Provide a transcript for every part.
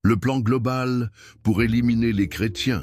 Le plan global pour éliminer les chrétiens,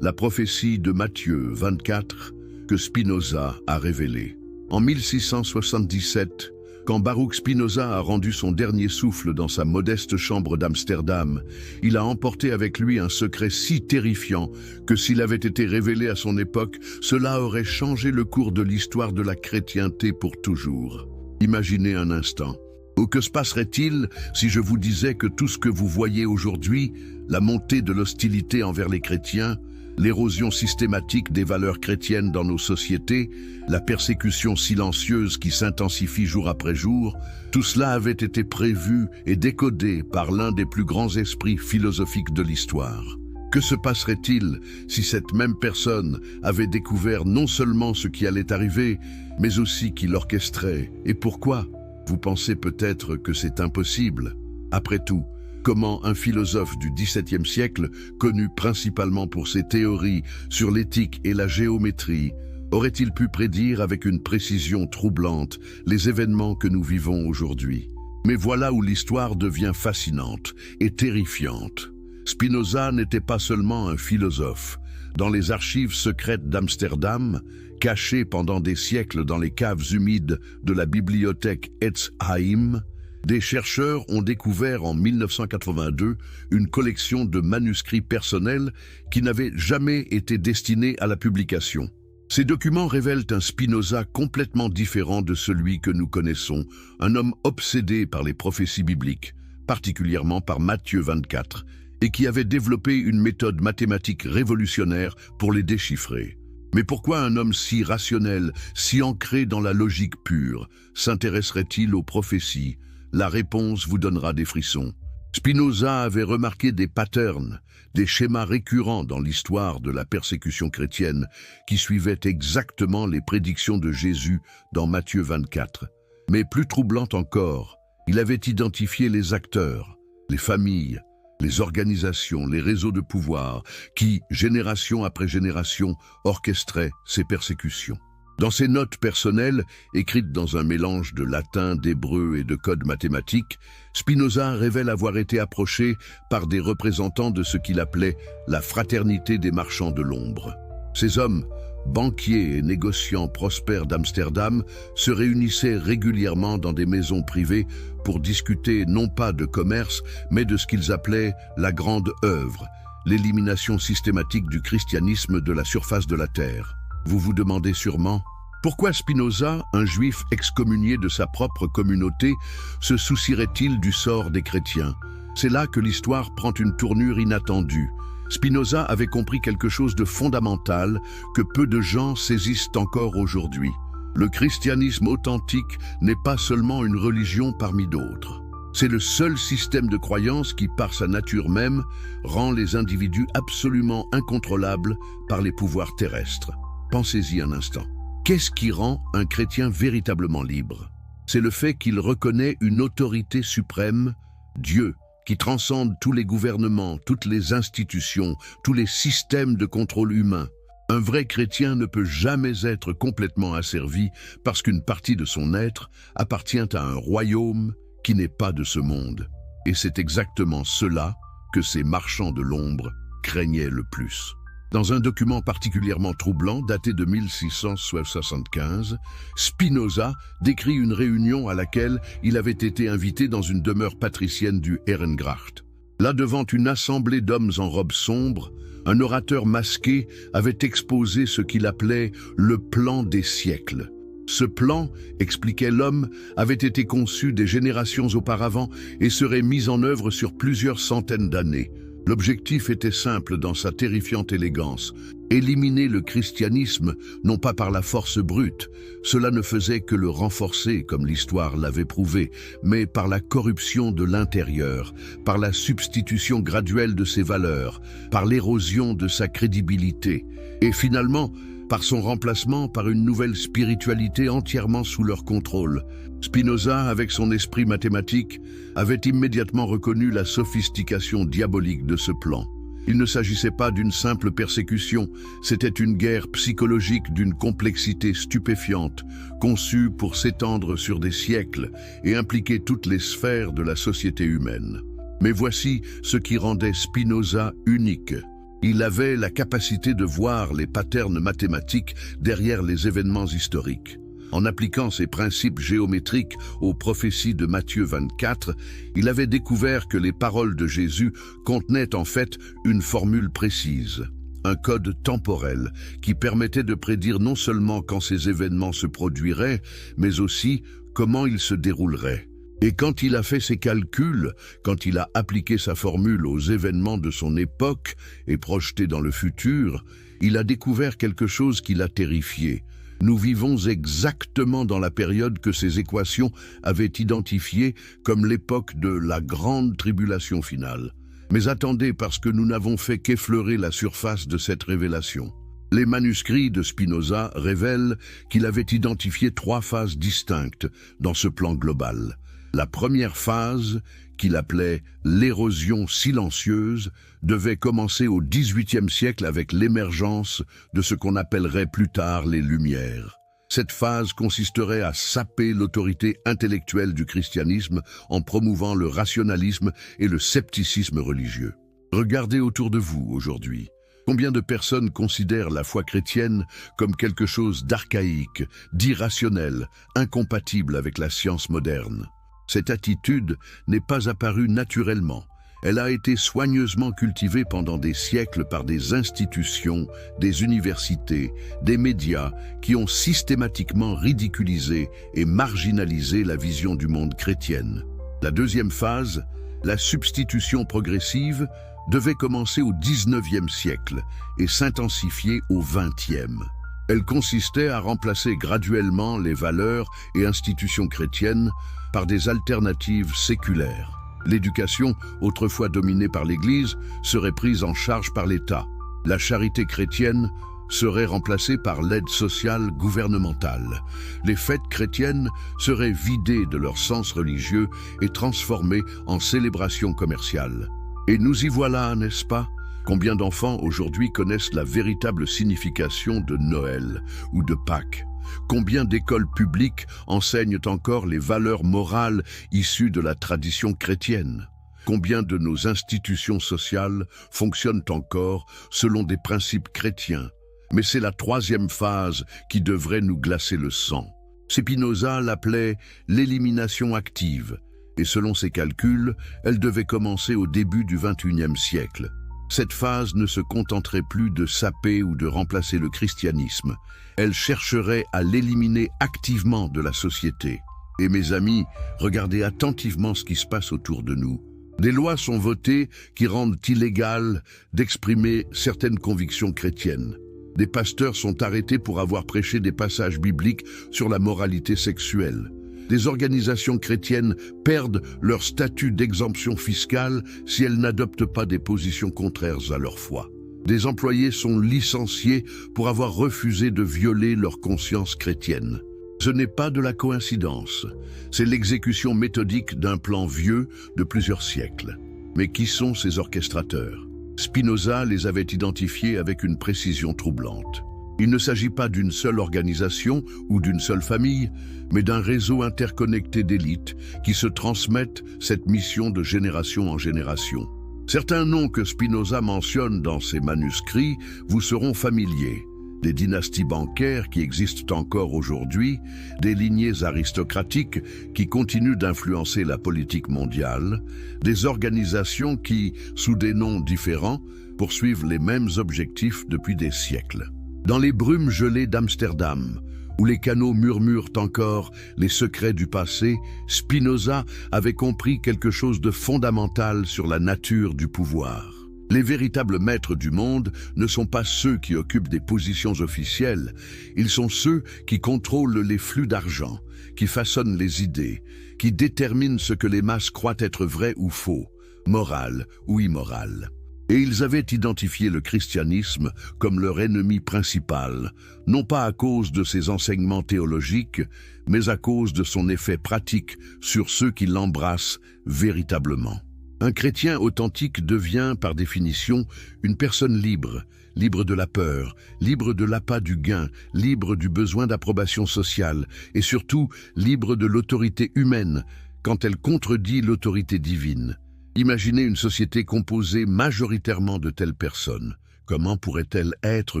la prophétie de Matthieu 24 que Spinoza a révélée. En 1677, quand Baruch Spinoza a rendu son dernier souffle dans sa modeste chambre d'Amsterdam, il a emporté avec lui un secret si terrifiant que s'il avait été révélé à son époque, cela aurait changé le cours de l'histoire de la chrétienté pour toujours. Imaginez un instant. Ou que se passerait-il si je vous disais que tout ce que vous voyez aujourd'hui, la montée de l'hostilité envers les chrétiens, l'érosion systématique des valeurs chrétiennes dans nos sociétés, la persécution silencieuse qui s'intensifie jour après jour, tout cela avait été prévu et décodé par l'un des plus grands esprits philosophiques de l'histoire. Que se passerait-il si cette même personne avait découvert non seulement ce qui allait arriver, mais aussi qui l'orchestrait? Et pourquoi? Vous pensez peut-être que c'est impossible. Après tout, comment un philosophe du XVIIe siècle, connu principalement pour ses théories sur l'éthique et la géométrie, aurait-il pu prédire avec une précision troublante les événements que nous vivons aujourd'hui? Mais voilà où l'histoire devient fascinante et terrifiante. Spinoza n'était pas seulement un philosophe. Dans les archives secrètes d'Amsterdam, cachées pendant des siècles dans les caves humides de la bibliothèque Etzheim, des chercheurs ont découvert en 1982 une collection de manuscrits personnels qui n'avaient jamais été destinés à la publication. Ces documents révèlent un Spinoza complètement différent de celui que nous connaissons, un homme obsédé par les prophéties bibliques, particulièrement par Matthieu 24, et qui avait développé une méthode mathématique révolutionnaire pour les déchiffrer. Mais pourquoi un homme si rationnel, si ancré dans la logique pure, s'intéresserait-il aux prophéties? La réponse vous donnera des frissons. Spinoza avait remarqué des patterns, des schémas récurrents dans l'histoire de la persécution chrétienne qui suivaient exactement les prédictions de Jésus dans Matthieu 24. Mais plus troublant encore, il avait identifié les acteurs, les familles, les organisations, les réseaux de pouvoir qui, génération après génération, orchestraient ces persécutions. Dans ses notes personnelles, écrites dans un mélange de latin, d'hébreu et de codes mathématiques, Spinoza révèle avoir été approché par des représentants de ce qu'il appelait la fraternité des marchands de l'ombre. Ces hommes, banquiers et négociants prospères d'Amsterdam, se réunissaient régulièrement dans des maisons privées pour discuter non pas de commerce, mais de ce qu'ils appelaient la grande œuvre, l'élimination systématique du christianisme de la surface de la terre. Vous vous demandez sûrement, pourquoi Spinoza, un juif excommunié de sa propre communauté, se soucierait-il du sort des chrétiens? C'est là que l'histoire prend une tournure inattendue. Spinoza avait compris quelque chose de fondamental que peu de gens saisissent encore aujourd'hui. Le christianisme authentique n'est pas seulement une religion parmi d'autres. C'est le seul système de croyance qui, par sa nature même, rend les individus absolument incontrôlables par les pouvoirs terrestres. Pensez-y un instant. Qu'est-ce qui rend un chrétien véritablement libre? C'est le fait qu'il reconnaît une autorité suprême, Dieu, qui transcende tous les gouvernements, toutes les institutions, tous les systèmes de contrôle humain. Un vrai chrétien ne peut jamais être complètement asservi parce qu'une partie de son être appartient à un royaume qui n'est pas de ce monde. Et c'est exactement cela que ces marchands de l'ombre craignaient le plus. Dans un document particulièrement troublant, daté de 1675, Spinoza décrit une réunion à laquelle il avait été invité dans une demeure patricienne du Ehrengracht. Là, devant une assemblée d'hommes en robes sombres, un orateur masqué avait exposé ce qu'il appelait le plan des siècles. Ce plan, expliquait l'homme, avait été conçu des générations auparavant et serait mis en œuvre sur plusieurs centaines d'années. L'objectif était simple dans sa terrifiante élégance, éliminer le christianisme, non pas par la force brute, cela ne faisait que le renforcer comme l'histoire l'avait prouvé, mais par la corruption de l'intérieur, par la substitution graduelle de ses valeurs, par l'érosion de sa crédibilité, et finalement, par son remplacement par une nouvelle spiritualité entièrement sous leur contrôle. Spinoza, avec son esprit mathématique, avait immédiatement reconnu la sophistication diabolique de ce plan. Il ne s'agissait pas d'une simple persécution, c'était une guerre psychologique d'une complexité stupéfiante, conçue pour s'étendre sur des siècles et impliquer toutes les sphères de la société humaine. Mais voici ce qui rendait Spinoza unique. Il avait la capacité de voir les patterns mathématiques derrière les événements historiques. En appliquant ces principes géométriques aux prophéties de Matthieu 24, il avait découvert que les paroles de Jésus contenaient en fait une formule précise, un code temporel qui permettait de prédire non seulement quand ces événements se produiraient, mais aussi comment ils se dérouleraient. Et quand il a fait ses calculs, quand il a appliqué sa formule aux événements de son époque et projeté dans le futur, il a découvert quelque chose qui l'a terrifié. Nous vivons exactement dans la période que ces équations avaient identifiée comme l'époque de la grande tribulation finale. Mais attendez, parce que nous n'avons fait qu'effleurer la surface de cette révélation. Les manuscrits de Spinoza révèlent qu'il avait identifié 3 phases distinctes dans ce plan global. La première phase, qu'il appelait l'érosion silencieuse, devait commencer au XVIIIe siècle avec l'émergence de ce qu'on appellerait plus tard les Lumières. Cette phase consisterait à saper l'autorité intellectuelle du christianisme en promouvant le rationalisme et le scepticisme religieux. Regardez autour de vous aujourd'hui. Combien de personnes considèrent la foi chrétienne comme quelque chose d'archaïque, d'irrationnel, incompatible avec la science moderne? Cette attitude n'est pas apparue naturellement. Elle a été soigneusement cultivée pendant des siècles par des institutions, des universités, des médias qui ont systématiquement ridiculisé et marginalisé la vision du monde chrétienne. La deuxième phase, la substitution progressive, devait commencer au XIXe siècle et s'intensifier au XXe. Elle consistait à remplacer graduellement les valeurs et institutions chrétiennes par des alternatives séculaires. L'éducation, autrefois dominée par l'Église, serait prise en charge par l'État. La charité chrétienne serait remplacée par l'aide sociale gouvernementale. Les fêtes chrétiennes seraient vidées de leur sens religieux et transformées en célébrations commerciales. Et nous y voilà, n'est-ce pas? Combien d'enfants aujourd'hui connaissent la véritable signification de Noël ou de Pâques? Combien d'écoles publiques enseignent encore les valeurs morales issues de la tradition chrétienne? Combien de nos institutions sociales fonctionnent encore selon des principes chrétiens? Mais c'est la troisième phase qui devrait nous glacer le sang. Spinoza l'appelait l'élimination active, et selon ses calculs, elle devait commencer au début du XXIe siècle. Cette phase ne se contenterait plus de saper ou de remplacer le christianisme. Elle chercherait à l'éliminer activement de la société. Et mes amis, regardez attentivement ce qui se passe autour de nous. Des lois sont votées qui rendent illégal d'exprimer certaines convictions chrétiennes. Des pasteurs sont arrêtés pour avoir prêché des passages bibliques sur la moralité sexuelle. Des organisations chrétiennes perdent leur statut d'exemption fiscale si elles n'adoptent pas des positions contraires à leur foi. Des employés sont licenciés pour avoir refusé de violer leur conscience chrétienne. Ce n'est pas de la coïncidence, c'est l'exécution méthodique d'un plan vieux de plusieurs siècles. Mais qui sont ces orchestrateurs? Spinoza les avait identifiés avec une précision troublante. Il ne s'agit pas d'une seule organisation ou d'une seule famille, mais d'un réseau interconnecté d'élites qui se transmettent cette mission de génération en génération. Certains noms que Spinoza mentionne dans ses manuscrits vous seront familiers. Des dynasties bancaires qui existent encore aujourd'hui, des lignées aristocratiques qui continuent d'influencer la politique mondiale, des organisations qui, sous des noms différents, poursuivent les mêmes objectifs depuis des siècles. Dans les brumes gelées d'Amsterdam, où les canaux murmurent encore les secrets du passé, Spinoza avait compris quelque chose de fondamental sur la nature du pouvoir. Les véritables maîtres du monde ne sont pas ceux qui occupent des positions officielles, ils sont ceux qui contrôlent les flux d'argent, qui façonnent les idées, qui déterminent ce que les masses croient être vrai ou faux, moral ou immoral. Et ils avaient identifié le christianisme comme leur ennemi principal, non pas à cause de ses enseignements théologiques, mais à cause de son effet pratique sur ceux qui l'embrassent véritablement. Un chrétien authentique devient, par définition, une personne libre, libre de la peur, libre de l'appât du gain, libre du besoin d'approbation sociale, et surtout libre de l'autorité humaine quand elle contredit l'autorité divine. Imaginez une société composée majoritairement de telles personnes. Comment pourrait-elle être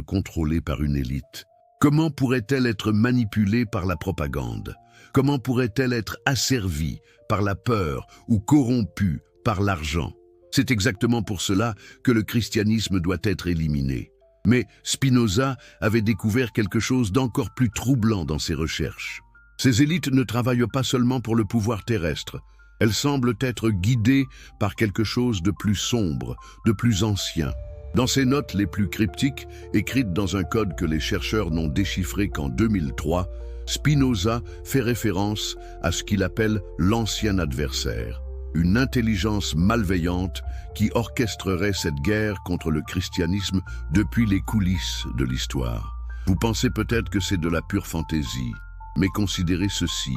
contrôlée par une élite? Comment pourrait-elle être manipulée par la propagande? Comment pourrait-elle être asservie par la peur ou corrompue par l'argent? C'est exactement pour cela que le christianisme doit être éliminé. Mais Spinoza avait découvert quelque chose d'encore plus troublant dans ses recherches. Ces élites ne travaillent pas seulement pour le pouvoir terrestre. Elles semblent être guidées par quelque chose de plus sombre, de plus ancien. Dans ses notes les plus cryptiques, écrites dans un code que les chercheurs n'ont déchiffré qu'en 2003, Spinoza fait référence à ce qu'il appelle l'ancien adversaire, une intelligence malveillante qui orchestrerait cette guerre contre le christianisme depuis les coulisses de l'histoire. Vous pensez peut-être que c'est de la pure fantaisie, mais considérez ceci.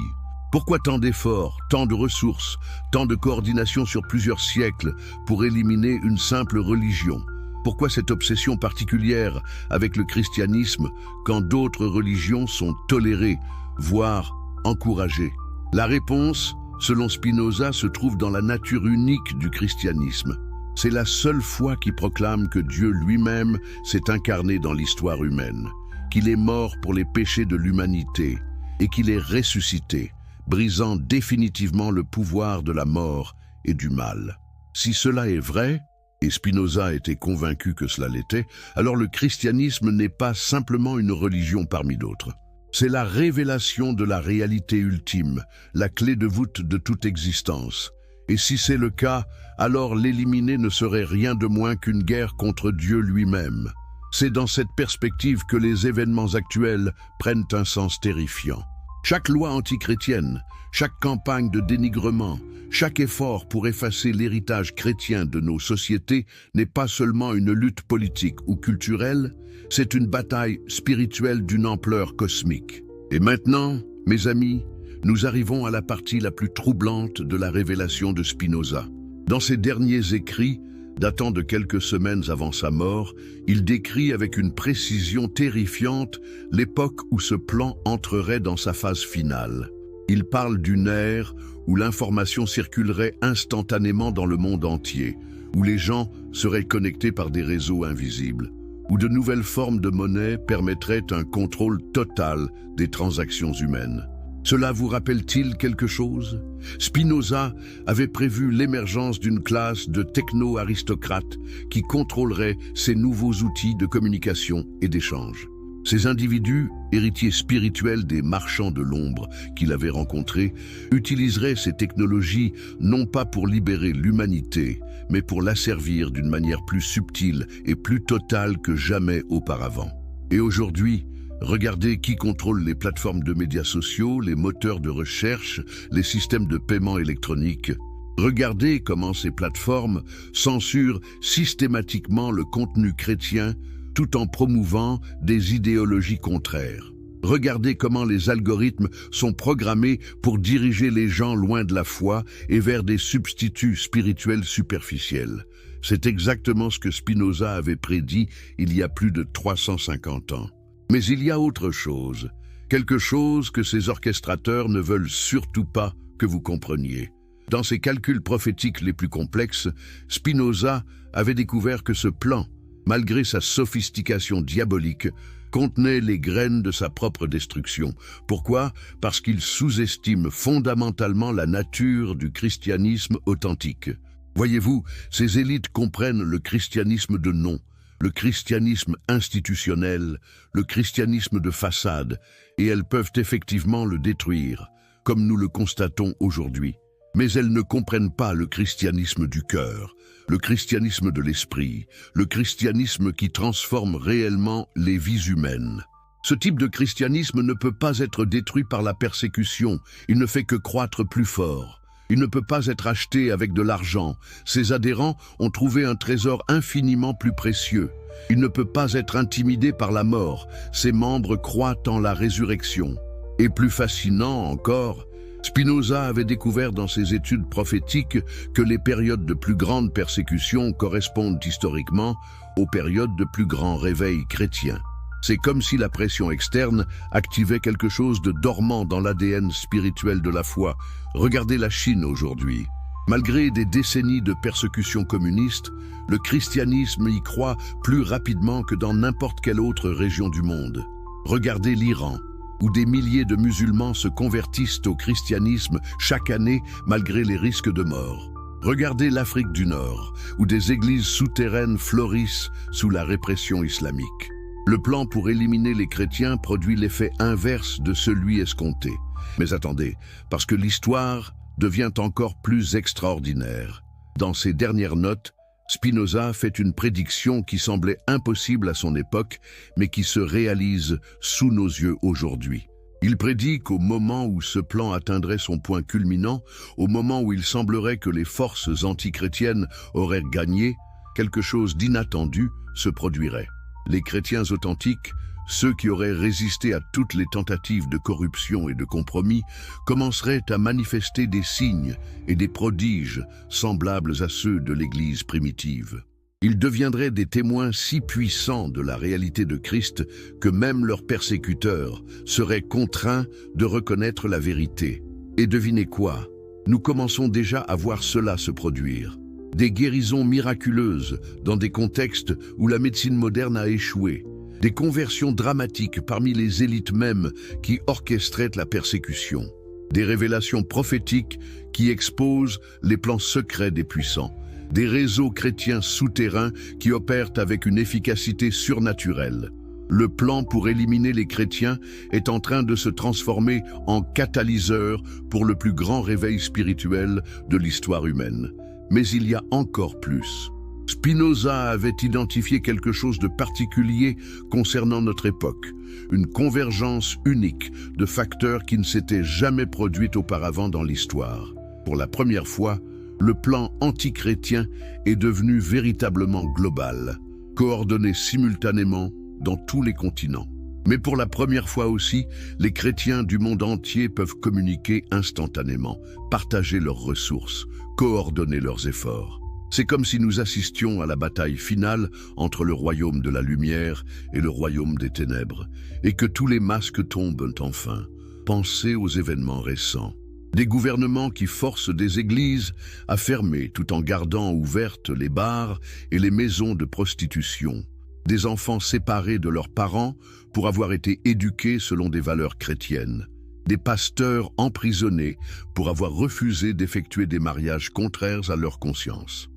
Pourquoi tant d'efforts, tant de ressources, tant de coordination sur plusieurs siècles pour éliminer une simple religion? Pourquoi cette obsession particulière avec le christianisme quand d'autres religions sont tolérées, voire encouragées? La réponse, selon Spinoza, se trouve dans la nature unique du christianisme. C'est la seule foi qui proclame que Dieu lui-même s'est incarné dans l'histoire humaine, qu'il est mort pour les péchés de l'humanité et qu'il est ressuscité, brisant définitivement le pouvoir de la mort et du mal. Si cela est vrai, et Spinoza était convaincu que cela l'était, alors le christianisme n'est pas simplement une religion parmi d'autres. C'est la révélation de la réalité ultime, la clé de voûte de toute existence. Et si c'est le cas, alors l'éliminer ne serait rien de moins qu'une guerre contre Dieu lui-même. C'est dans cette perspective que les événements actuels prennent un sens terrifiant. Chaque loi antichrétienne, chaque campagne de dénigrement, chaque effort pour effacer l'héritage chrétien de nos sociétés n'est pas seulement une lutte politique ou culturelle, c'est une bataille spirituelle d'une ampleur cosmique. Et maintenant, mes amis, nous arrivons à la partie la plus troublante de la révélation de Spinoza. Dans ses derniers écrits, datant de quelques semaines avant sa mort, il décrit avec une précision terrifiante l'époque où ce plan entrerait dans sa phase finale. Il parle d'une ère où l'information circulerait instantanément dans le monde entier, où les gens seraient connectés par des réseaux invisibles, où de nouvelles formes de monnaie permettraient un contrôle total des transactions humaines. Cela vous rappelle-t-il quelque chose? Spinoza avait prévu l'émergence d'une classe de techno-aristocrates qui contrôlerait ces nouveaux outils de communication et d'échange. Ces individus, héritiers spirituels des marchands de l'ombre qu'il avait rencontrés, utiliseraient ces technologies non pas pour libérer l'humanité, mais pour l'asservir d'une manière plus subtile et plus totale que jamais auparavant. Et aujourd'hui, regardez qui contrôle les plateformes de médias sociaux, les moteurs de recherche, les systèmes de paiement électronique. Regardez comment ces plateformes censurent systématiquement le contenu chrétien tout en promouvant des idéologies contraires. Regardez comment les algorithmes sont programmés pour diriger les gens loin de la foi et vers des substituts spirituels superficiels. C'est exactement ce que Spinoza avait prédit il y a plus de 350 ans. Mais il y a autre chose, quelque chose que ces orchestrateurs ne veulent surtout pas que vous compreniez. Dans ses calculs prophétiques les plus complexes, Spinoza avait découvert que ce plan, malgré sa sophistication diabolique, contenait les graines de sa propre destruction. Pourquoi? Parce qu'il sous-estime fondamentalement la nature du christianisme authentique. Voyez-vous, ces élites comprennent le christianisme de nom, le christianisme institutionnel, le christianisme de façade, et elles peuvent effectivement le détruire, comme nous le constatons aujourd'hui. Mais elles ne comprennent pas le christianisme du cœur, le christianisme de l'esprit, le christianisme qui transforme réellement les vies humaines. Ce type de christianisme ne peut pas être détruit par la persécution, il ne fait que croître plus fort. Il ne peut pas être acheté avec de l'argent. Ses adhérents ont trouvé un trésor infiniment plus précieux. Il ne peut pas être intimidé par la mort. Ses membres croient en la résurrection. Et plus fascinant encore, Spinoza avait découvert dans ses études prophétiques que les périodes de plus grande persécution correspondent historiquement aux périodes de plus grand réveil chrétien. C'est comme si la pression externe activait quelque chose de dormant dans l'ADN spirituel de la foi. Regardez la Chine aujourd'hui. Malgré des décennies de persécutions communistes, le christianisme y croît plus rapidement que dans n'importe quelle autre région du monde. Regardez l'Iran, où des milliers de musulmans se convertissent au christianisme chaque année malgré les risques de mort. Regardez l'Afrique du Nord, où des églises souterraines fleurissent sous la répression islamique. Le plan pour éliminer les chrétiens produit l'effet inverse de celui escompté. Mais attendez, parce que l'histoire devient encore plus extraordinaire. Dans ses dernières notes, Spinoza fait une prédiction qui semblait impossible à son époque, mais qui se réalise sous nos yeux aujourd'hui. Il prédit qu'au moment où ce plan atteindrait son point culminant, au moment où il semblerait que les forces antichrétiennes auraient gagné, quelque chose d'inattendu se produirait. Les chrétiens authentiques, ceux qui auraient résisté à toutes les tentatives de corruption et de compromis, commenceraient à manifester des signes et des prodiges semblables à ceux de l'Église primitive. Ils deviendraient des témoins si puissants de la réalité de Christ que même leurs persécuteurs seraient contraints de reconnaître la vérité. Et devinez quoi? Nous commençons déjà à voir cela se produire. Des guérisons miraculeuses dans des contextes où la médecine moderne a échoué. Des conversions dramatiques parmi les élites mêmes qui orchestraient la persécution. Des révélations prophétiques qui exposent les plans secrets des puissants. Des réseaux chrétiens souterrains qui opèrent avec une efficacité surnaturelle. Le plan pour éliminer les chrétiens est en train de se transformer en catalyseur pour le plus grand réveil spirituel de l'histoire humaine. Mais il y a encore plus. Spinoza avait identifié quelque chose de particulier concernant notre époque, une convergence unique de facteurs qui ne s'étaient jamais produites auparavant dans l'histoire. Pour la première fois, le plan antichrétien est devenu véritablement global, coordonné simultanément dans tous les continents. Mais pour la première fois aussi, les chrétiens du monde entier peuvent communiquer instantanément, partager leurs ressources, coordonner leurs efforts. C'est comme si nous assistions à la bataille finale entre le royaume de la lumière et le royaume des ténèbres, et que tous les masques tombent enfin. Pensez aux événements récents. Des gouvernements qui forcent des églises à fermer tout en gardant ouvertes les bars et les maisons de prostitution. Des enfants séparés de leurs parents pour avoir été éduqués selon des valeurs chrétiennes. Des pasteurs emprisonnés pour avoir refusé d'effectuer des mariages contraires à leur conscience.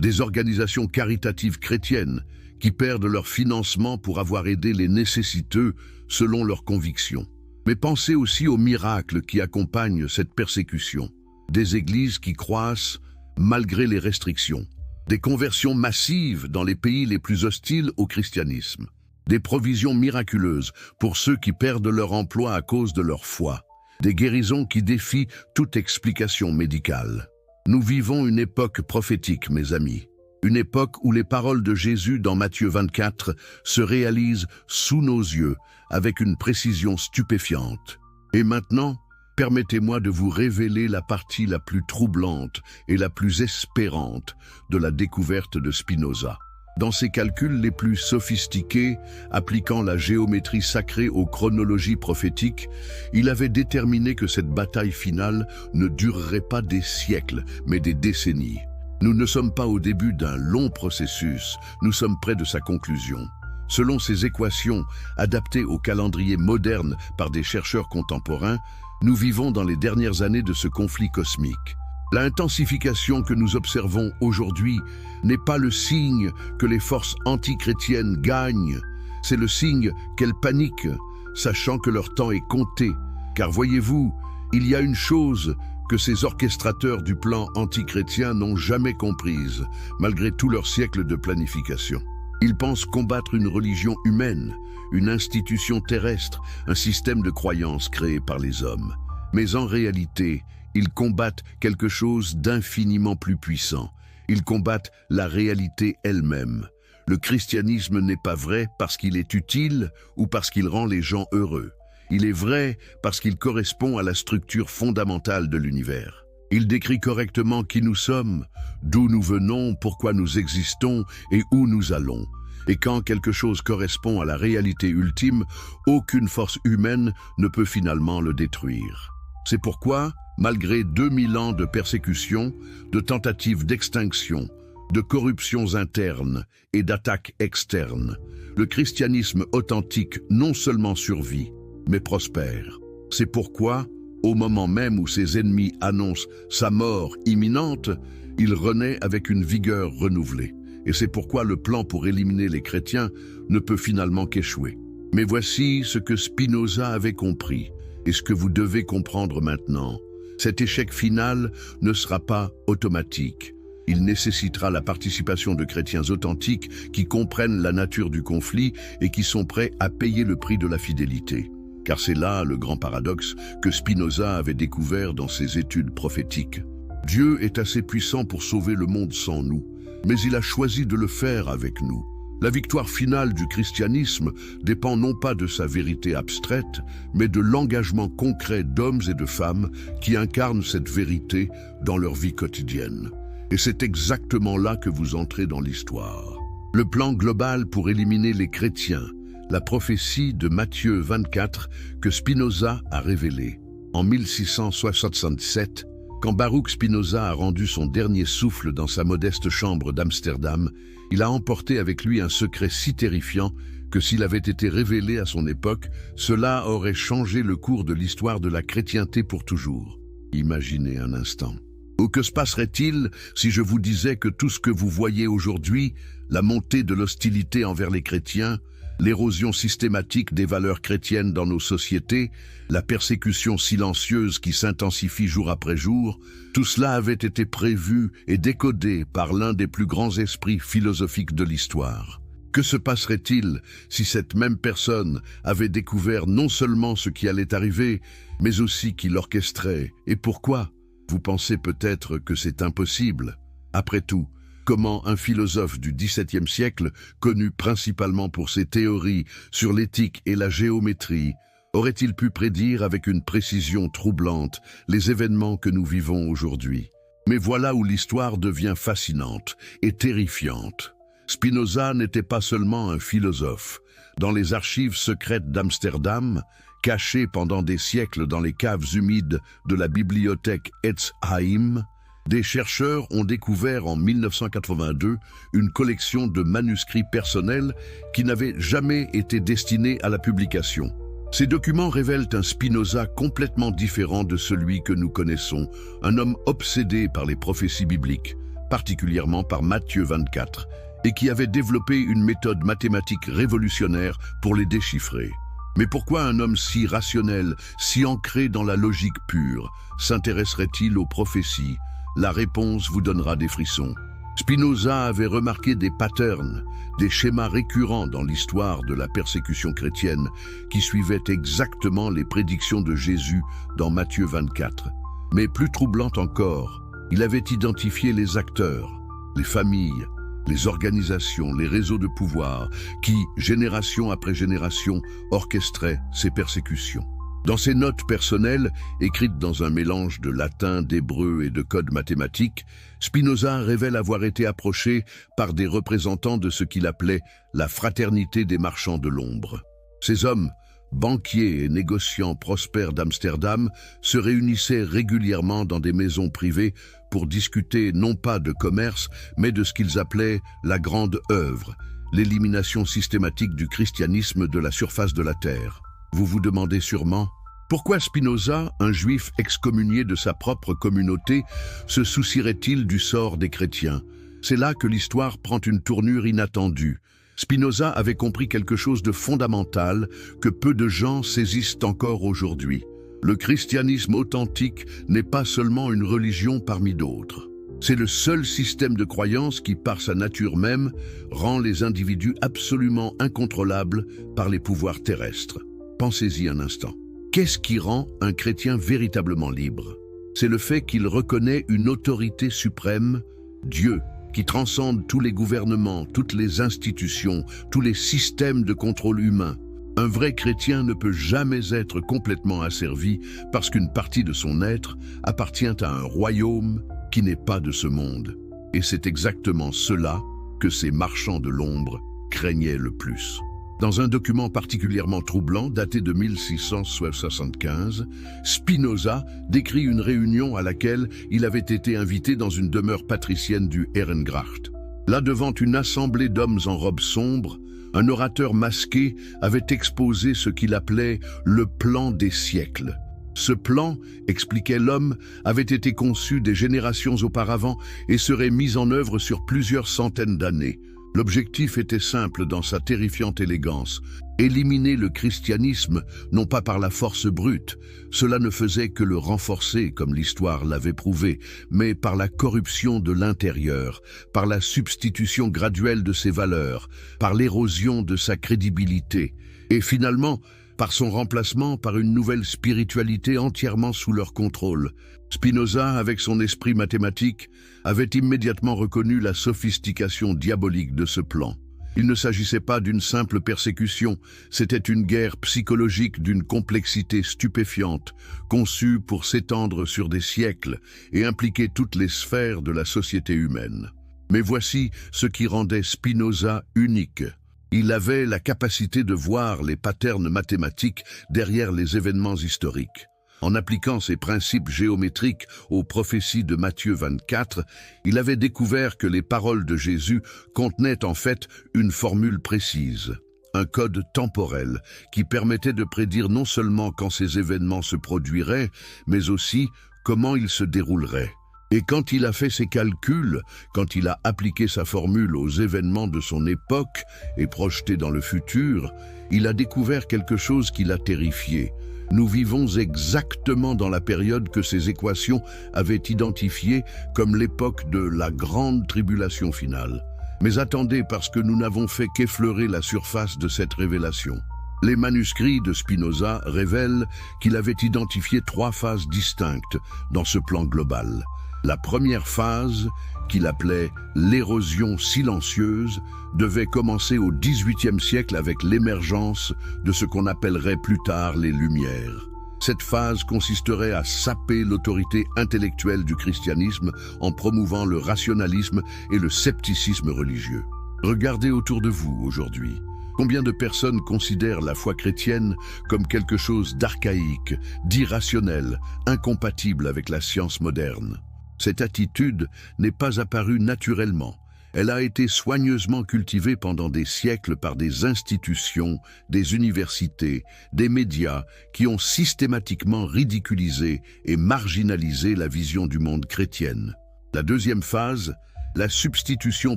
Des organisations caritatives chrétiennes qui perdent leur financement pour avoir aidé les nécessiteux selon leurs convictions. Mais pensez aussi aux miracles qui accompagnent cette persécution. Des églises qui croissent malgré les restrictions. Des conversions massives dans les pays les plus hostiles au christianisme. Des provisions miraculeuses pour ceux qui perdent leur emploi à cause de leur foi. Des guérisons qui défient toute explication médicale. Nous vivons une époque prophétique, mes amis. Une époque où les paroles de Jésus dans Matthieu 24 se réalisent sous nos yeux avec une précision stupéfiante. Et maintenant, permettez-moi de vous révéler la partie la plus troublante et la plus espérante de la découverte de Spinoza. Dans ses calculs les plus sophistiqués, appliquant la géométrie sacrée aux chronologies prophétiques, il avait déterminé que cette bataille finale ne durerait pas des siècles, mais des décennies. Nous ne sommes pas au début d'un long processus, nous sommes près de sa conclusion. Selon ces équations, adaptées au calendrier moderne par des chercheurs contemporains, nous vivons dans les dernières années de ce conflit cosmique. L'intensification que nous observons aujourd'hui n'est pas le signe que les forces antichrétiennes gagnent, c'est le signe qu'elles paniquent, sachant que leur temps est compté. Car voyez-vous, il y a une chose que ces orchestrateurs du plan antichrétien n'ont jamais comprise, malgré tous leurs siècles de planification. Ils pensent combattre une religion humaine, une institution terrestre, un système de croyances créé par les hommes. Mais en réalité, ils combattent quelque chose d'infiniment plus puissant. Ils combattent la réalité elle-même. Le christianisme n'est pas vrai parce qu'il est utile ou parce qu'il rend les gens heureux. Il est vrai parce qu'il correspond à la structure fondamentale de l'univers. Il décrit correctement qui nous sommes, d'où nous venons, pourquoi nous existons et où nous allons. Et quand quelque chose correspond à la réalité ultime, aucune force humaine ne peut finalement le détruire. C'est pourquoi, malgré 2000 ans de persécution, de tentatives d'extinction, de corruptions internes et d'attaques externes, le christianisme authentique non seulement survit, mais prospère. C'est pourquoi, au moment même où ses ennemis annoncent sa mort imminente, il renaît avec une vigueur renouvelée. Et c'est pourquoi le plan pour éliminer les chrétiens ne peut finalement qu'échouer. Mais voici ce que Spinoza avait compris, et ce que vous devez comprendre maintenant. Cet échec final ne sera pas automatique. Il nécessitera la participation de chrétiens authentiques qui comprennent la nature du conflit et qui sont prêts à payer le prix de la fidélité. Car c'est là le grand paradoxe que Spinoza avait découvert dans ses études prophétiques. Dieu est assez puissant pour sauver le monde sans nous, mais il a choisi de le faire avec nous. La victoire finale du christianisme dépend non pas de sa vérité abstraite, mais de l'engagement concret d'hommes et de femmes qui incarnent cette vérité dans leur vie quotidienne. Et c'est exactement là que vous entrez dans l'histoire. Le plan global pour éliminer les chrétiens, la prophétie de Matthieu 24 que Spinoza a révélée. En 1667, quand Baruch Spinoza a rendu son dernier souffle dans sa modeste chambre d'Amsterdam, il a emporté avec lui un secret si terrifiant que s'il avait été révélé à son époque, cela aurait changé le cours de l'histoire de la chrétienté pour toujours. Imaginez un instant. Ou que se passerait-il si je vous disais que tout ce que vous voyez aujourd'hui, la montée de l'hostilité envers les chrétiens, l'érosion systématique des valeurs chrétiennes dans nos sociétés, la persécution silencieuse qui s'intensifie jour après jour, tout cela avait été prévu et décodé par l'un des plus grands esprits philosophiques de l'histoire. Que se passerait-il si cette même personne avait découvert non seulement ce qui allait arriver, mais aussi qui l'orchestrait, et pourquoi ? Vous pensez peut-être que c'est impossible. Après tout, comment un philosophe du XVIIe siècle, connu principalement pour ses théories sur l'éthique et la géométrie, aurait-il pu prédire avec une précision troublante les événements que nous vivons aujourd'hui? Mais voilà où l'histoire devient fascinante et terrifiante. Spinoza n'était pas seulement un philosophe. Dans les archives secrètes d'Amsterdam, cachées pendant des siècles dans les caves humides de la bibliothèque Etzheim, des chercheurs ont découvert en 1982 une collection de manuscrits personnels qui n'avaient jamais été destinés à la publication. Ces documents révèlent un Spinoza complètement différent de celui que nous connaissons, un homme obsédé par les prophéties bibliques, particulièrement par Matthieu 24, et qui avait développé une méthode mathématique révolutionnaire pour les déchiffrer. Mais pourquoi un homme si rationnel, si ancré dans la logique pure, s'intéresserait-il aux prophéties? La réponse vous donnera des frissons. Spinoza avait remarqué des patterns, des schémas récurrents dans l'histoire de la persécution chrétienne qui suivaient exactement les prédictions de Jésus dans Matthieu 24. Mais plus troublant encore, il avait identifié les acteurs, les familles, les organisations, les réseaux de pouvoir qui, génération après génération, orchestraient ces persécutions. Dans ses notes personnelles, écrites dans un mélange de latin, d'hébreu et de codes mathématiques, Spinoza révèle avoir été approché par des représentants de ce qu'il appelait la fraternité des marchands de l'ombre. Ces hommes, banquiers et négociants prospères d'Amsterdam, se réunissaient régulièrement dans des maisons privées pour discuter non pas de commerce, mais de ce qu'ils appelaient la grande œuvre, l'élimination systématique du christianisme de la surface de la terre. Vous vous demandez sûrement, pourquoi Spinoza, un juif excommunié de sa propre communauté, se soucierait-il du sort des chrétiens? C'est là que l'histoire prend une tournure inattendue. Spinoza avait compris quelque chose de fondamental que peu de gens saisissent encore aujourd'hui. Le christianisme authentique n'est pas seulement une religion parmi d'autres. C'est le seul système de croyance qui, par sa nature même, rend les individus absolument incontrôlables par les pouvoirs terrestres. Pensez-y un instant. Qu'est-ce qui rend un chrétien véritablement libre? C'est le fait qu'il reconnaît une autorité suprême, Dieu, qui transcende tous les gouvernements, toutes les institutions, tous les systèmes de contrôle humain. Un vrai chrétien ne peut jamais être complètement asservi parce qu'une partie de son être appartient à un royaume qui n'est pas de ce monde. Et c'est exactement cela que ces marchands de l'ombre craignaient le plus. Dans un document particulièrement troublant, daté de 1675, Spinoza décrit une réunion à laquelle il avait été invité dans une demeure patricienne du Ehrengracht. Là, devant une assemblée d'hommes en robes sombres, un orateur masqué avait exposé ce qu'il appelait le plan des siècles. Ce plan, expliquait l'homme, avait été conçu des générations auparavant et serait mis en œuvre sur plusieurs centaines d'années. L'objectif était simple dans sa terrifiante élégance: éliminer le christianisme, non pas par la force brute, cela ne faisait que le renforcer, comme l'histoire l'avait prouvé, mais par la corruption de l'intérieur, par la substitution graduelle de ses valeurs, par l'érosion de sa crédibilité, et finalement, par son remplacement par une nouvelle spiritualité entièrement sous leur contrôle. Spinoza, avec son esprit mathématique, avait immédiatement reconnu la sophistication diabolique de ce plan. Il ne s'agissait pas d'une simple persécution, c'était une guerre psychologique d'une complexité stupéfiante, conçue pour s'étendre sur des siècles et impliquer toutes les sphères de la société humaine. Mais voici ce qui rendait Spinoza unique. Il avait la capacité de voir les patterns mathématiques derrière les événements historiques. En appliquant ces principes géométriques aux prophéties de Matthieu 24, il avait découvert que les paroles de Jésus contenaient en fait une formule précise, un code temporel qui permettait de prédire non seulement quand ces événements se produiraient, mais aussi comment ils se dérouleraient. Et quand il a fait ses calculs, quand il a appliqué sa formule aux événements de son époque et projeté dans le futur, il a découvert quelque chose qui l'a terrifié. Nous vivons exactement dans la période que ces équations avaient identifiée comme l'époque de la grande tribulation finale. Mais attendez, parce que nous n'avons fait qu'effleurer la surface de cette révélation. Les manuscrits de Spinoza révèlent qu'il avait identifié 3 phases distinctes dans ce plan global. La première phase, qu'il appelait l'érosion silencieuse, devait commencer au XVIIIe siècle avec l'émergence de ce qu'on appellerait plus tard les Lumières. Cette phase consisterait à saper l'autorité intellectuelle du christianisme en promouvant le rationalisme et le scepticisme religieux. Regardez autour de vous aujourd'hui. Combien de personnes considèrent la foi chrétienne comme quelque chose d'archaïque, d'irrationnel, incompatible avec la science moderne? Cette attitude n'est pas apparue naturellement. Elle a été soigneusement cultivée pendant des siècles par des institutions, des universités, des médias qui ont systématiquement ridiculisé et marginalisé la vision du monde chrétienne. La deuxième phase, la substitution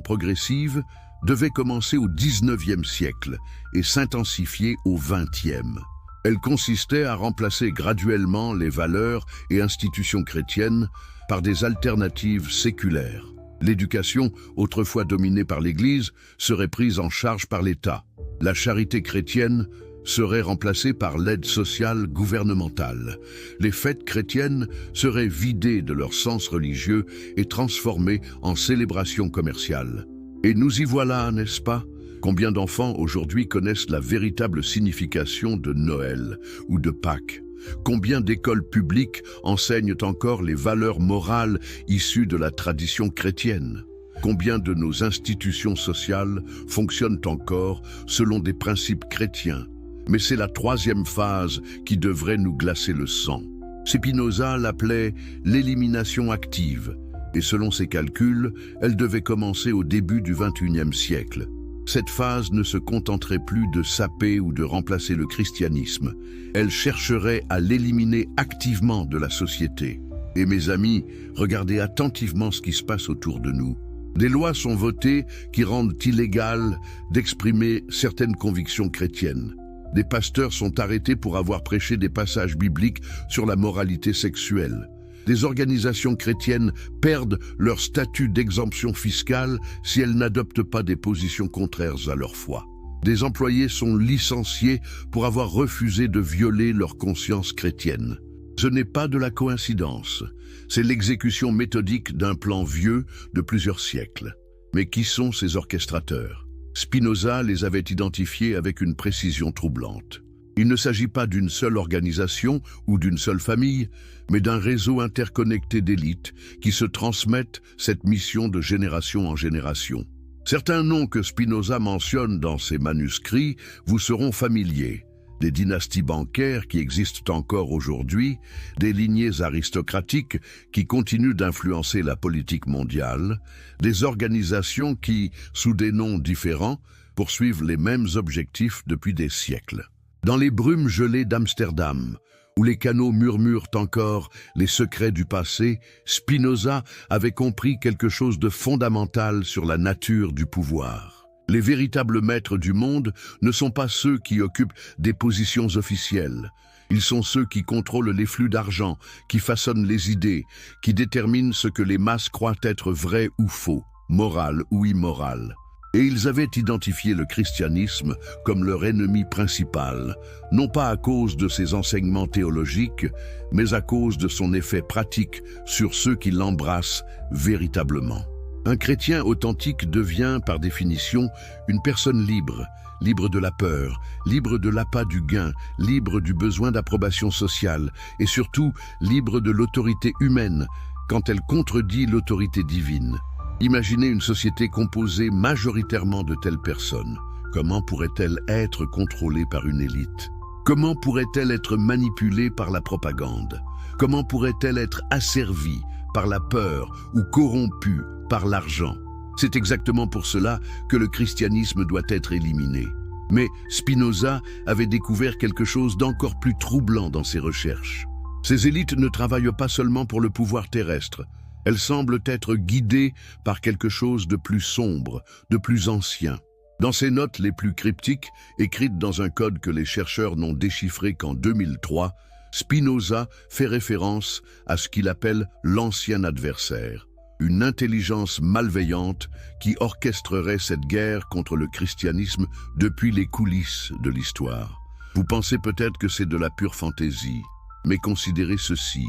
progressive, devait commencer au XIXe siècle et s'intensifier au XXe. Elle consistait à remplacer graduellement les valeurs et institutions chrétiennes par des alternatives séculaires. L'éducation, autrefois dominée par l'Église, serait prise en charge par l'État. La charité chrétienne serait remplacée par l'aide sociale gouvernementale. Les fêtes chrétiennes seraient vidées de leur sens religieux et transformées en célébrations commerciales. Et nous y voilà, n'est-ce pas? Combien d'enfants aujourd'hui connaissent la véritable signification de Noël ou de Pâques? Combien d'écoles publiques enseignent encore les valeurs morales issues de la tradition chrétienne? Combien de nos institutions sociales fonctionnent encore selon des principes chrétiens? Mais c'est la troisième phase qui devrait nous glacer le sang. Spinoza l'appelait l'élimination active, et selon ses calculs, elle devait commencer au début du XXIe siècle. Cette phase ne se contenterait plus de saper ou de remplacer le christianisme. Elle chercherait à l'éliminer activement de la société. Et mes amis, regardez attentivement ce qui se passe autour de nous. Des lois sont votées qui rendent illégal d'exprimer certaines convictions chrétiennes. Des pasteurs sont arrêtés pour avoir prêché des passages bibliques sur la moralité sexuelle. Des organisations chrétiennes perdent leur statut d'exemption fiscale si elles n'adoptent pas des positions contraires à leur foi. Des employés sont licenciés pour avoir refusé de violer leur conscience chrétienne. Ce n'est pas de la coïncidence, c'est l'exécution méthodique d'un plan vieux de plusieurs siècles. Mais qui sont ces orchestrateurs? Spinoza les avait identifiés avec une précision troublante. Il ne s'agit pas d'une seule organisation ou d'une seule famille, mais d'un réseau interconnecté d'élites qui se transmettent cette mission de génération en génération. Certains noms que Spinoza mentionne dans ses manuscrits vous seront familiers. Des dynasties bancaires qui existent encore aujourd'hui, des lignées aristocratiques qui continuent d'influencer la politique mondiale, des organisations qui, sous des noms différents, poursuivent les mêmes objectifs depuis des siècles. Dans les brumes gelées d'Amsterdam, où les canaux murmurent encore les secrets du passé, Spinoza avait compris quelque chose de fondamental sur la nature du pouvoir. Les véritables maîtres du monde ne sont pas ceux qui occupent des positions officielles. Ils sont ceux qui contrôlent les flux d'argent, qui façonnent les idées, qui déterminent ce que les masses croient être vrai ou faux, moral ou immoral. Et ils avaient identifié le christianisme comme leur ennemi principal, non pas à cause de ses enseignements théologiques, mais à cause de son effet pratique sur ceux qui l'embrassent véritablement. Un chrétien authentique devient, par définition, une personne libre, libre de la peur, libre de l'appât du gain, libre du besoin d'approbation sociale et surtout libre de l'autorité humaine quand elle contredit l'autorité divine. Imaginez une société composée majoritairement de telles personnes. Comment pourrait-elle être contrôlée par une élite? Comment pourrait-elle être manipulée par la propagande? Comment pourrait-elle être asservie par la peur ou corrompue par l'argent? C'est exactement pour cela que le christianisme doit être éliminé. Mais Spinoza avait découvert quelque chose d'encore plus troublant dans ses recherches. Ces élites ne travaillent pas seulement pour le pouvoir terrestre. Elles semblent être guidées par quelque chose de plus sombre, de plus ancien. Dans ses notes les plus cryptiques, écrites dans un code que les chercheurs n'ont déchiffré qu'en 2003, Spinoza fait référence à ce qu'il appelle l'ancien adversaire, une intelligence malveillante qui orchestrerait cette guerre contre le christianisme depuis les coulisses de l'histoire. Vous pensez peut-être que c'est de la pure fantaisie, mais considérez ceci.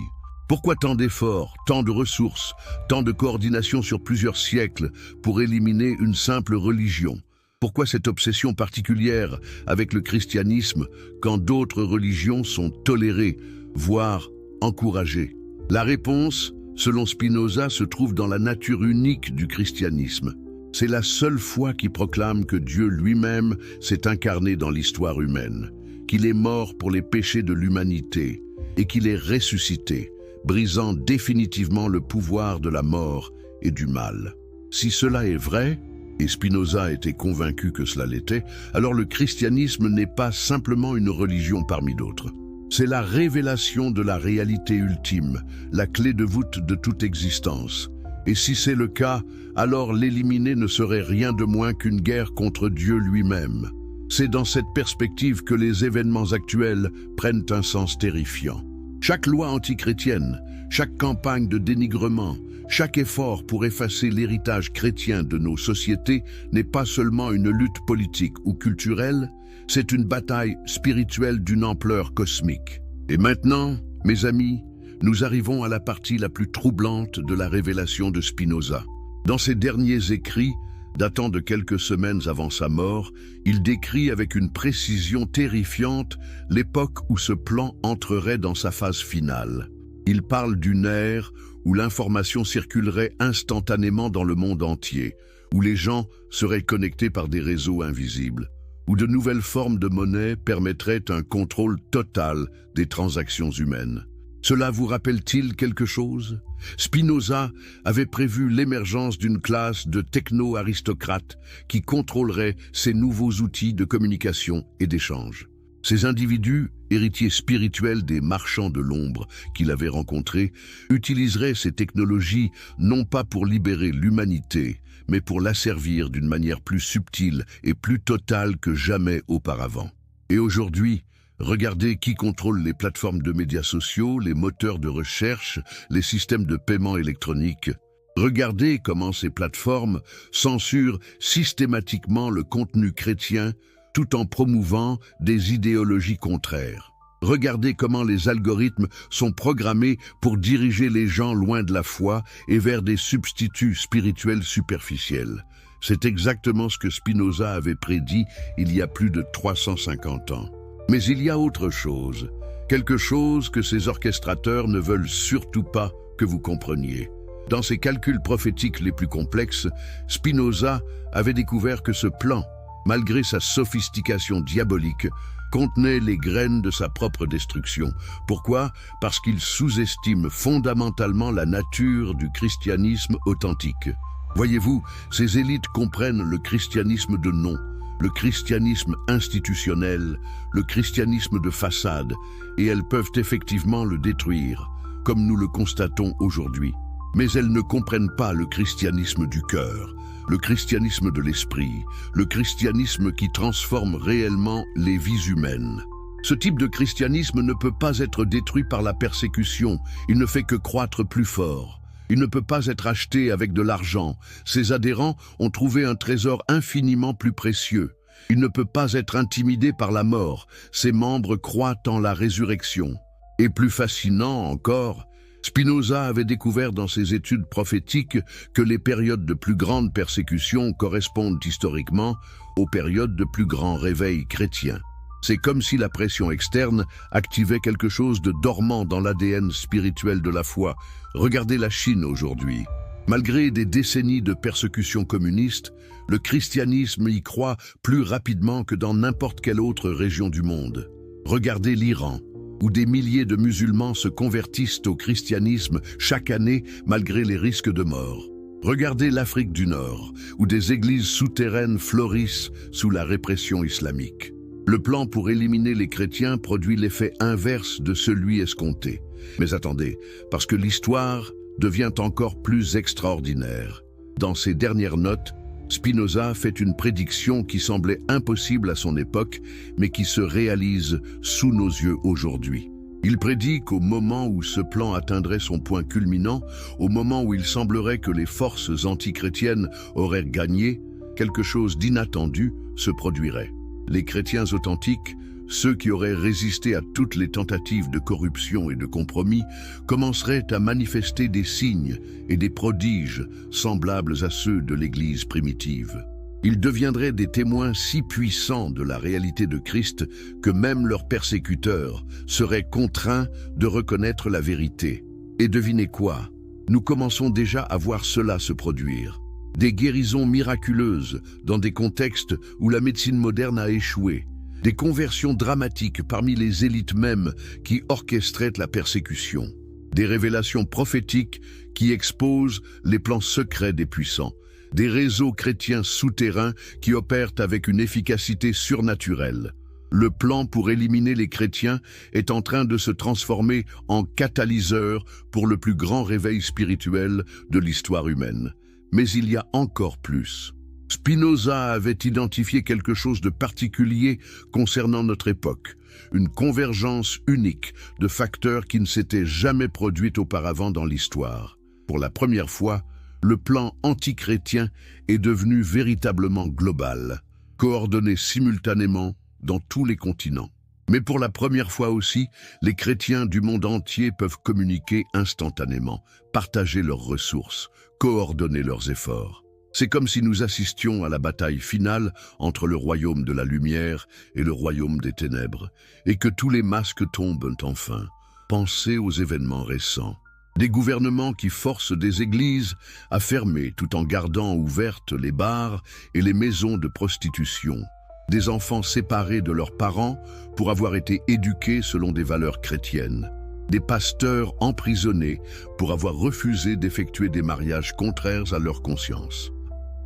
Pourquoi tant d'efforts, tant de ressources, tant de coordination sur plusieurs siècles pour éliminer une simple religion? Pourquoi cette obsession particulière avec le christianisme quand d'autres religions sont tolérées, voire encouragées? La réponse, selon Spinoza, se trouve dans la nature unique du christianisme. C'est la seule foi qui proclame que Dieu lui-même s'est incarné dans l'histoire humaine, qu'il est mort pour les péchés de l'humanité et qu'il est ressuscité, brisant définitivement le pouvoir de la mort et du mal. Si cela est vrai, et Spinoza était convaincu que cela l'était, alors le christianisme n'est pas simplement une religion parmi d'autres. C'est la révélation de la réalité ultime, la clé de voûte de toute existence. Et si c'est le cas, alors l'éliminer ne serait rien de moins qu'une guerre contre Dieu lui-même. C'est dans cette perspective que les événements actuels prennent un sens terrifiant. Chaque loi antichrétienne, chaque campagne de dénigrement, chaque effort pour effacer l'héritage chrétien de nos sociétés n'est pas seulement une lutte politique ou culturelle, c'est une bataille spirituelle d'une ampleur cosmique. Et maintenant, mes amis, nous arrivons à la partie la plus troublante de la révélation de Spinoza. Dans ses derniers écrits, datant de quelques semaines avant sa mort, il décrit avec une précision terrifiante l'époque où ce plan entrerait dans sa phase finale. Il parle d'une ère où l'information circulerait instantanément dans le monde entier, où les gens seraient connectés par des réseaux invisibles, où de nouvelles formes de monnaie permettraient un contrôle total des transactions humaines. Cela vous rappelle-t-il quelque chose? Spinoza avait prévu l'émergence d'une classe de techno-aristocrates qui contrôlerait ces nouveaux outils de communication et d'échange. Ces individus, héritiers spirituels des marchands de l'ombre qu'il avait rencontrés, utiliseraient ces technologies non pas pour libérer l'humanité, mais pour l'asservir d'une manière plus subtile et plus totale que jamais auparavant. Et aujourd'hui, regardez qui contrôle les plateformes de médias sociaux, les moteurs de recherche, les systèmes de paiement électronique. Regardez comment ces plateformes censurent systématiquement le contenu chrétien tout en promouvant des idéologies contraires. Regardez comment les algorithmes sont programmés pour diriger les gens loin de la foi et vers des substituts spirituels superficiels. C'est exactement ce que Spinoza avait prédit il y a plus de 350 ans. Mais il y a autre chose, quelque chose que ces orchestrateurs ne veulent surtout pas que vous compreniez. Dans ses calculs prophétiques les plus complexes, Spinoza avait découvert que ce plan, malgré sa sophistication diabolique, contenait les graines de sa propre destruction. Pourquoi? Parce qu'il sous-estime fondamentalement la nature du christianisme authentique. Voyez-vous, ces élites comprennent le christianisme de nom, le christianisme institutionnel, le christianisme de façade, et elles peuvent effectivement le détruire, comme nous le constatons aujourd'hui. Mais elles ne comprennent pas le christianisme du cœur, le christianisme de l'esprit, le christianisme qui transforme réellement les vies humaines. Ce type de christianisme ne peut pas être détruit par la persécution, il ne fait que croître plus fort. Il ne peut pas être acheté avec de l'argent. Ses adhérents ont trouvé un trésor infiniment plus précieux. Il ne peut pas être intimidé par la mort. Ses membres croient en la résurrection. Et plus fascinant encore, Spinoza avait découvert dans ses études prophétiques que les périodes de plus grande persécution correspondent historiquement aux périodes de plus grand réveil chrétien. C'est comme si la pression externe activait quelque chose de dormant dans l'ADN spirituel de la foi. Regardez la Chine aujourd'hui. Malgré des décennies de persécution communiste, le christianisme y croît plus rapidement que dans n'importe quelle autre région du monde. Regardez l'Iran, où des milliers de musulmans se convertissent au christianisme chaque année malgré les risques de mort. Regardez l'Afrique du Nord, où des églises souterraines fleurissent sous la répression islamique. Le plan pour éliminer les chrétiens produit l'effet inverse de celui escompté. Mais attendez, parce que l'histoire devient encore plus extraordinaire. Dans ses dernières notes, Spinoza fait une prédiction qui semblait impossible à son époque, mais qui se réalise sous nos yeux aujourd'hui. Il prédit qu'au moment où ce plan atteindrait son point culminant, au moment où il semblerait que les forces antichrétiennes auraient gagné, quelque chose d'inattendu se produirait. Les chrétiens authentiques, ceux qui auraient résisté à toutes les tentatives de corruption et de compromis, commenceraient à manifester des signes et des prodiges semblables à ceux de l'Église primitive. Ils deviendraient des témoins si puissants de la réalité de Christ que même leurs persécuteurs seraient contraints de reconnaître la vérité. Et devinez quoi? Nous commençons déjà à voir cela se produire. Des guérisons miraculeuses dans des contextes où la médecine moderne a échoué, des conversions dramatiques parmi les élites mêmes qui orchestraient la persécution, des révélations prophétiques qui exposent les plans secrets des puissants, des réseaux chrétiens souterrains qui opèrent avec une efficacité surnaturelle. Le plan pour éliminer les chrétiens est en train de se transformer en catalyseur pour le plus grand réveil spirituel de l'histoire humaine. Mais il y a encore plus. Spinoza avait identifié quelque chose de particulier concernant notre époque, une convergence unique de facteurs qui ne s'étaient jamais produites auparavant dans l'histoire. Pour la première fois, le plan antichrétien est devenu véritablement global, coordonné simultanément dans tous les continents. Mais pour la première fois aussi, les chrétiens du monde entier peuvent communiquer instantanément, partager leurs ressources, coordonner leurs efforts. C'est comme si nous assistions à la bataille finale entre le royaume de la lumière et le royaume des ténèbres, et que tous les masques tombent enfin. Pensez aux événements récents. Des gouvernements qui forcent des églises à fermer tout en gardant ouvertes les bars et les maisons de prostitution. Des enfants séparés de leurs parents pour avoir été éduqués selon des valeurs chrétiennes. Des pasteurs emprisonnés pour avoir refusé d'effectuer des mariages contraires à leur conscience.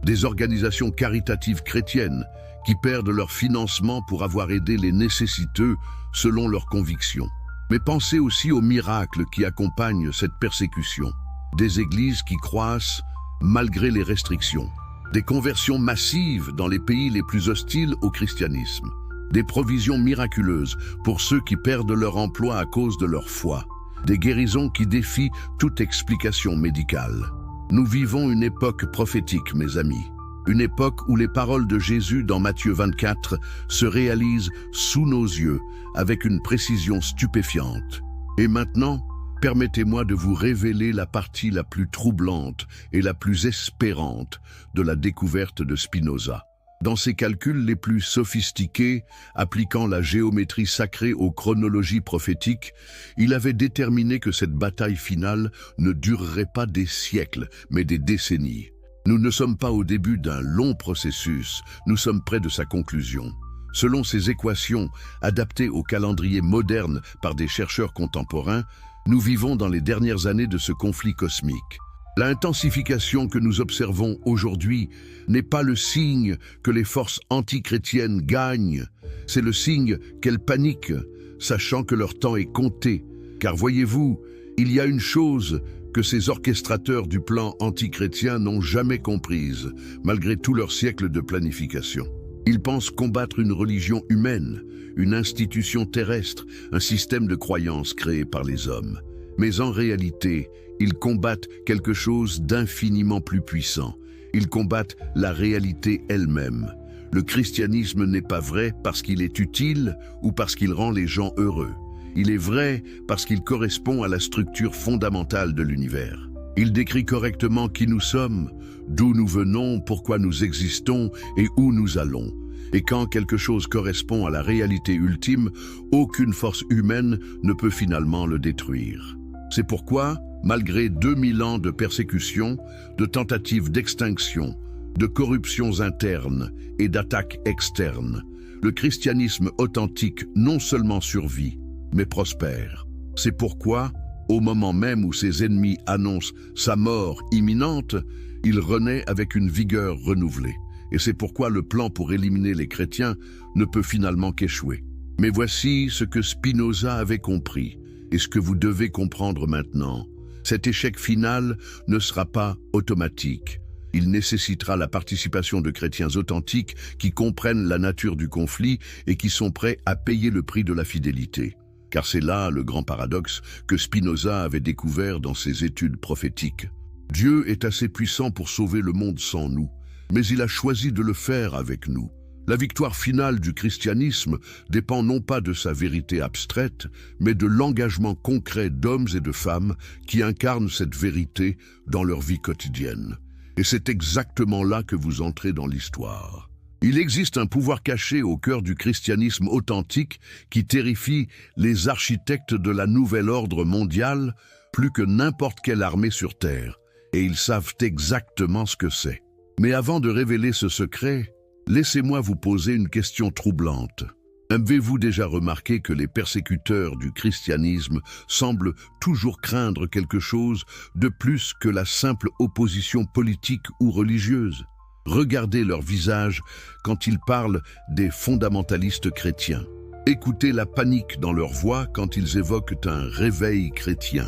Des organisations caritatives chrétiennes qui perdent leur financement pour avoir aidé les nécessiteux selon leurs convictions. Mais pensez aussi aux miracles qui accompagnent cette persécution. Des églises qui croissent malgré les restrictions. Des conversions massives dans les pays les plus hostiles au christianisme. Des provisions miraculeuses pour ceux qui perdent leur emploi à cause de leur foi. Des guérisons qui défient toute explication médicale. Nous vivons une époque prophétique, mes amis. Une époque où les paroles de Jésus dans Matthieu 24 se réalisent sous nos yeux avec une précision stupéfiante. Et maintenant, permettez-moi de vous révéler la partie la plus troublante et la plus espérante de la découverte de Spinoza. Dans ses calculs les plus sophistiqués, appliquant la géométrie sacrée aux chronologies prophétiques, il avait déterminé que cette bataille finale ne durerait pas des siècles, mais des décennies. Nous ne sommes pas au début d'un long processus, nous sommes près de sa conclusion. Selon ces équations, adaptées au calendrier moderne par des chercheurs contemporains, nous vivons dans les dernières années de ce conflit cosmique. L'intensification que nous observons aujourd'hui n'est pas le signe que les forces antichrétiennes gagnent, c'est le signe qu'elles paniquent, sachant que leur temps est compté. Car voyez-vous, il y a une chose que ces orchestrateurs du plan antichrétien n'ont jamais comprise, malgré tout leur siècle de planification. Ils pensent combattre une religion humaine, une institution terrestre, un système de croyances créé par les hommes. Mais en réalité, ils combattent quelque chose d'infiniment plus puissant. Ils combattent la réalité elle-même. Le christianisme n'est pas vrai parce qu'il est utile ou parce qu'il rend les gens heureux. Il est vrai parce qu'il correspond à la structure fondamentale de l'univers. Il décrit correctement qui nous sommes, d'où nous venons, pourquoi nous existons et où nous allons. Et quand quelque chose correspond à la réalité ultime, aucune force humaine ne peut finalement le détruire. C'est pourquoi, malgré 2000 ans de persécutions, de tentatives d'extinction, de corruptions internes et d'attaques externes, le christianisme authentique non seulement survit, mais prospère. C'est pourquoi, au moment même où ses ennemis annoncent sa mort imminente, il renaît avec une vigueur renouvelée. Et c'est pourquoi le plan pour éliminer les chrétiens ne peut finalement qu'échouer. Mais voici ce que Spinoza avait compris, et ce que vous devez comprendre maintenant. Cet échec final ne sera pas automatique. Il nécessitera la participation de chrétiens authentiques qui comprennent la nature du conflit et qui sont prêts à payer le prix de la fidélité. Car c'est là le grand paradoxe que Spinoza avait découvert dans ses études prophétiques. Dieu est assez puissant pour sauver le monde sans nous, mais il a choisi de le faire avec nous. La victoire finale du christianisme dépend non pas de sa vérité abstraite, mais de l'engagement concret d'hommes et de femmes qui incarnent cette vérité dans leur vie quotidienne. Et c'est exactement là que vous entrez dans l'histoire. Il existe un pouvoir caché au cœur du christianisme authentique qui terrifie les architectes de la nouvelle ordre mondiale plus que n'importe quelle armée sur Terre, et ils savent exactement ce que c'est. Mais avant de révéler ce secret, laissez-moi vous poser une question troublante. Avez-vous déjà remarqué que les persécuteurs du christianisme semblent toujours craindre quelque chose de plus que la simple opposition politique ou religieuse? Regardez leur visage quand ils parlent des fondamentalistes chrétiens. Écoutez la panique dans leur voix quand ils évoquent un réveil chrétien.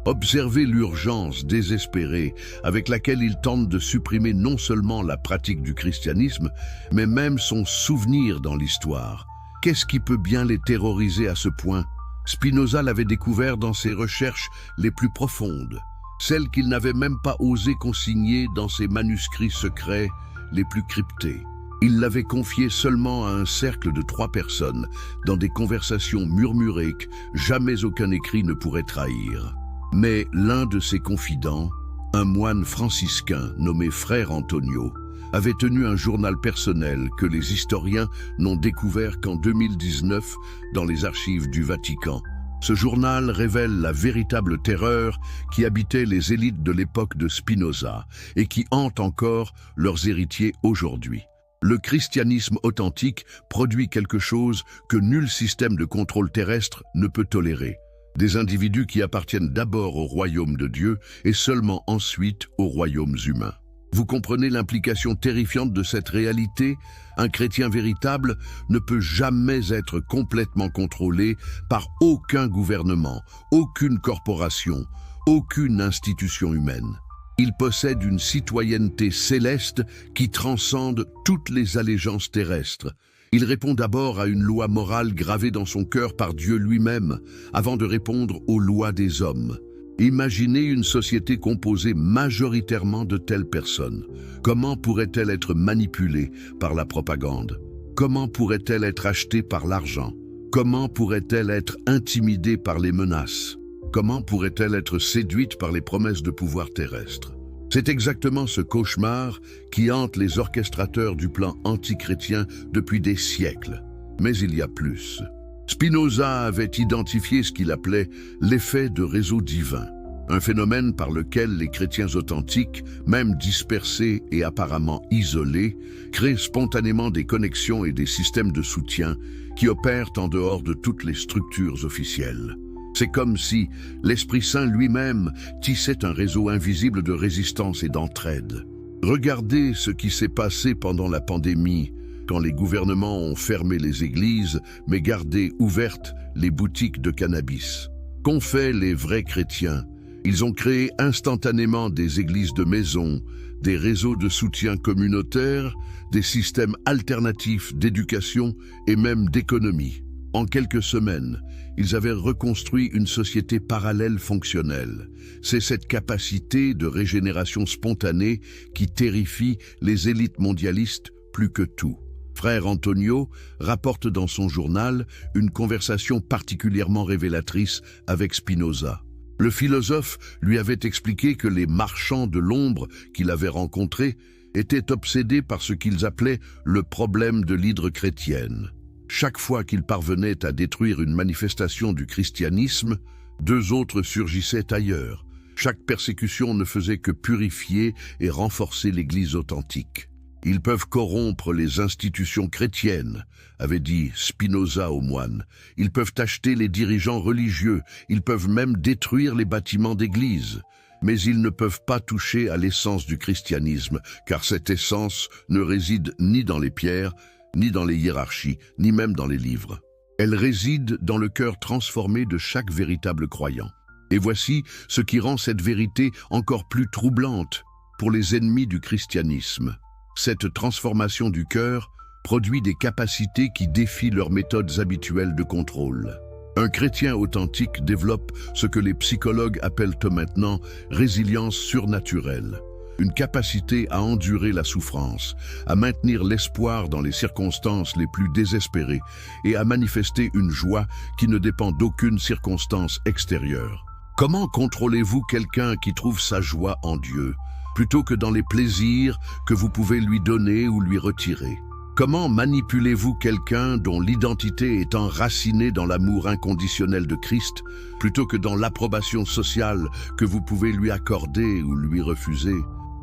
Observez l'urgence désespérée avec laquelle ils tentent de supprimer non seulement la pratique du christianisme, mais même son souvenir dans l'histoire. Qu'est-ce qui peut bien les terroriser à ce point? Spinoza l'avait découvert dans ses recherches les plus profondes, celles qu'il n'avait même pas osé consigner dans ses manuscrits secrets les plus cryptés. Il l'avait confié seulement à un cercle de 3 personnes, dans des conversations murmurées que jamais aucun écrit ne pourrait trahir. Mais l'un de ses confidents, un moine franciscain nommé Frère Antonio, avait tenu un journal personnel que les historiens n'ont découvert qu'en 2019 dans les archives du Vatican. Ce journal révèle la véritable terreur qui habitait les élites de l'époque de Spinoza et qui hante encore leurs héritiers aujourd'hui. Le christianisme authentique produit quelque chose que nul système de contrôle terrestre ne peut tolérer. Des individus qui appartiennent d'abord au royaume de Dieu et seulement ensuite aux royaumes humains. Vous comprenez l'implication terrifiante de cette réalité? Un chrétien véritable ne peut jamais être complètement contrôlé par aucun gouvernement, aucune corporation, aucune institution humaine. Il possède une citoyenneté céleste qui transcende toutes les allégeances terrestres. Il répond d'abord à une loi morale gravée dans son cœur par Dieu lui-même, avant de répondre aux lois des hommes. Imaginez une société composée majoritairement de telles personnes. Comment pourrait-elle être manipulée par la propagande? Comment pourrait-elle être achetée par l'argent? Comment pourrait-elle être intimidée par les menaces? Comment pourrait-elle être séduite par les promesses de pouvoir terrestre? C'est exactement ce cauchemar qui hante les orchestrateurs du plan antichrétien depuis des siècles. Mais il y a plus. Spinoza avait identifié ce qu'il appelait l'effet de réseau divin, un phénomène par lequel les chrétiens authentiques, même dispersés et apparemment isolés, créent spontanément des connexions et des systèmes de soutien qui opèrent en dehors de toutes les structures officielles. C'est comme si l'Esprit Saint lui-même tissait un réseau invisible de résistance et d'entraide. Regardez ce qui s'est passé pendant la pandémie, quand les gouvernements ont fermé les églises, mais gardé ouvertes les boutiques de cannabis. Qu'ont fait les vrais chrétiens? Ils ont créé instantanément des églises de maison, des réseaux de soutien communautaire, des systèmes alternatifs d'éducation et même d'économie. En quelques semaines, ils avaient reconstruit une société parallèle fonctionnelle. C'est cette capacité de régénération spontanée qui terrifie les élites mondialistes plus que tout. Frère Antonio rapporte dans son journal une conversation particulièrement révélatrice avec Spinoza. Le philosophe lui avait expliqué que les marchands de l'ombre qu'il avait rencontrés étaient obsédés par ce qu'ils appelaient le problème de l'hydre chrétienne. Chaque fois qu'ils parvenaient à détruire une manifestation du christianisme, deux autres surgissaient ailleurs. Chaque persécution ne faisait que purifier et renforcer l'Église authentique. Ils peuvent corrompre les institutions chrétiennes, avait dit Spinoza aux moines. Ils peuvent acheter les dirigeants religieux, ils peuvent même détruire les bâtiments d'église. Mais ils ne peuvent pas toucher à l'essence du christianisme, car cette essence ne réside ni dans les pierres, ni dans les hiérarchies, ni même dans les livres. Elle réside dans le cœur transformé de chaque véritable croyant. Et voici ce qui rend cette vérité encore plus troublante pour les ennemis du christianisme. Cette transformation du cœur produit des capacités qui défient leurs méthodes habituelles de contrôle. Un chrétien authentique développe ce que les psychologues appellent maintenant résilience surnaturelle. Une capacité à endurer la souffrance, à maintenir l'espoir dans les circonstances les plus désespérées et à manifester une joie qui ne dépend d'aucune circonstance extérieure. Comment contrôlez-vous quelqu'un qui trouve sa joie en Dieu, plutôt que dans les plaisirs que vous pouvez lui donner ou lui retirer? Comment manipulez-vous quelqu'un dont l'identité est enracinée dans l'amour inconditionnel de Christ, plutôt que dans l'approbation sociale que vous pouvez lui accorder ou lui refuser?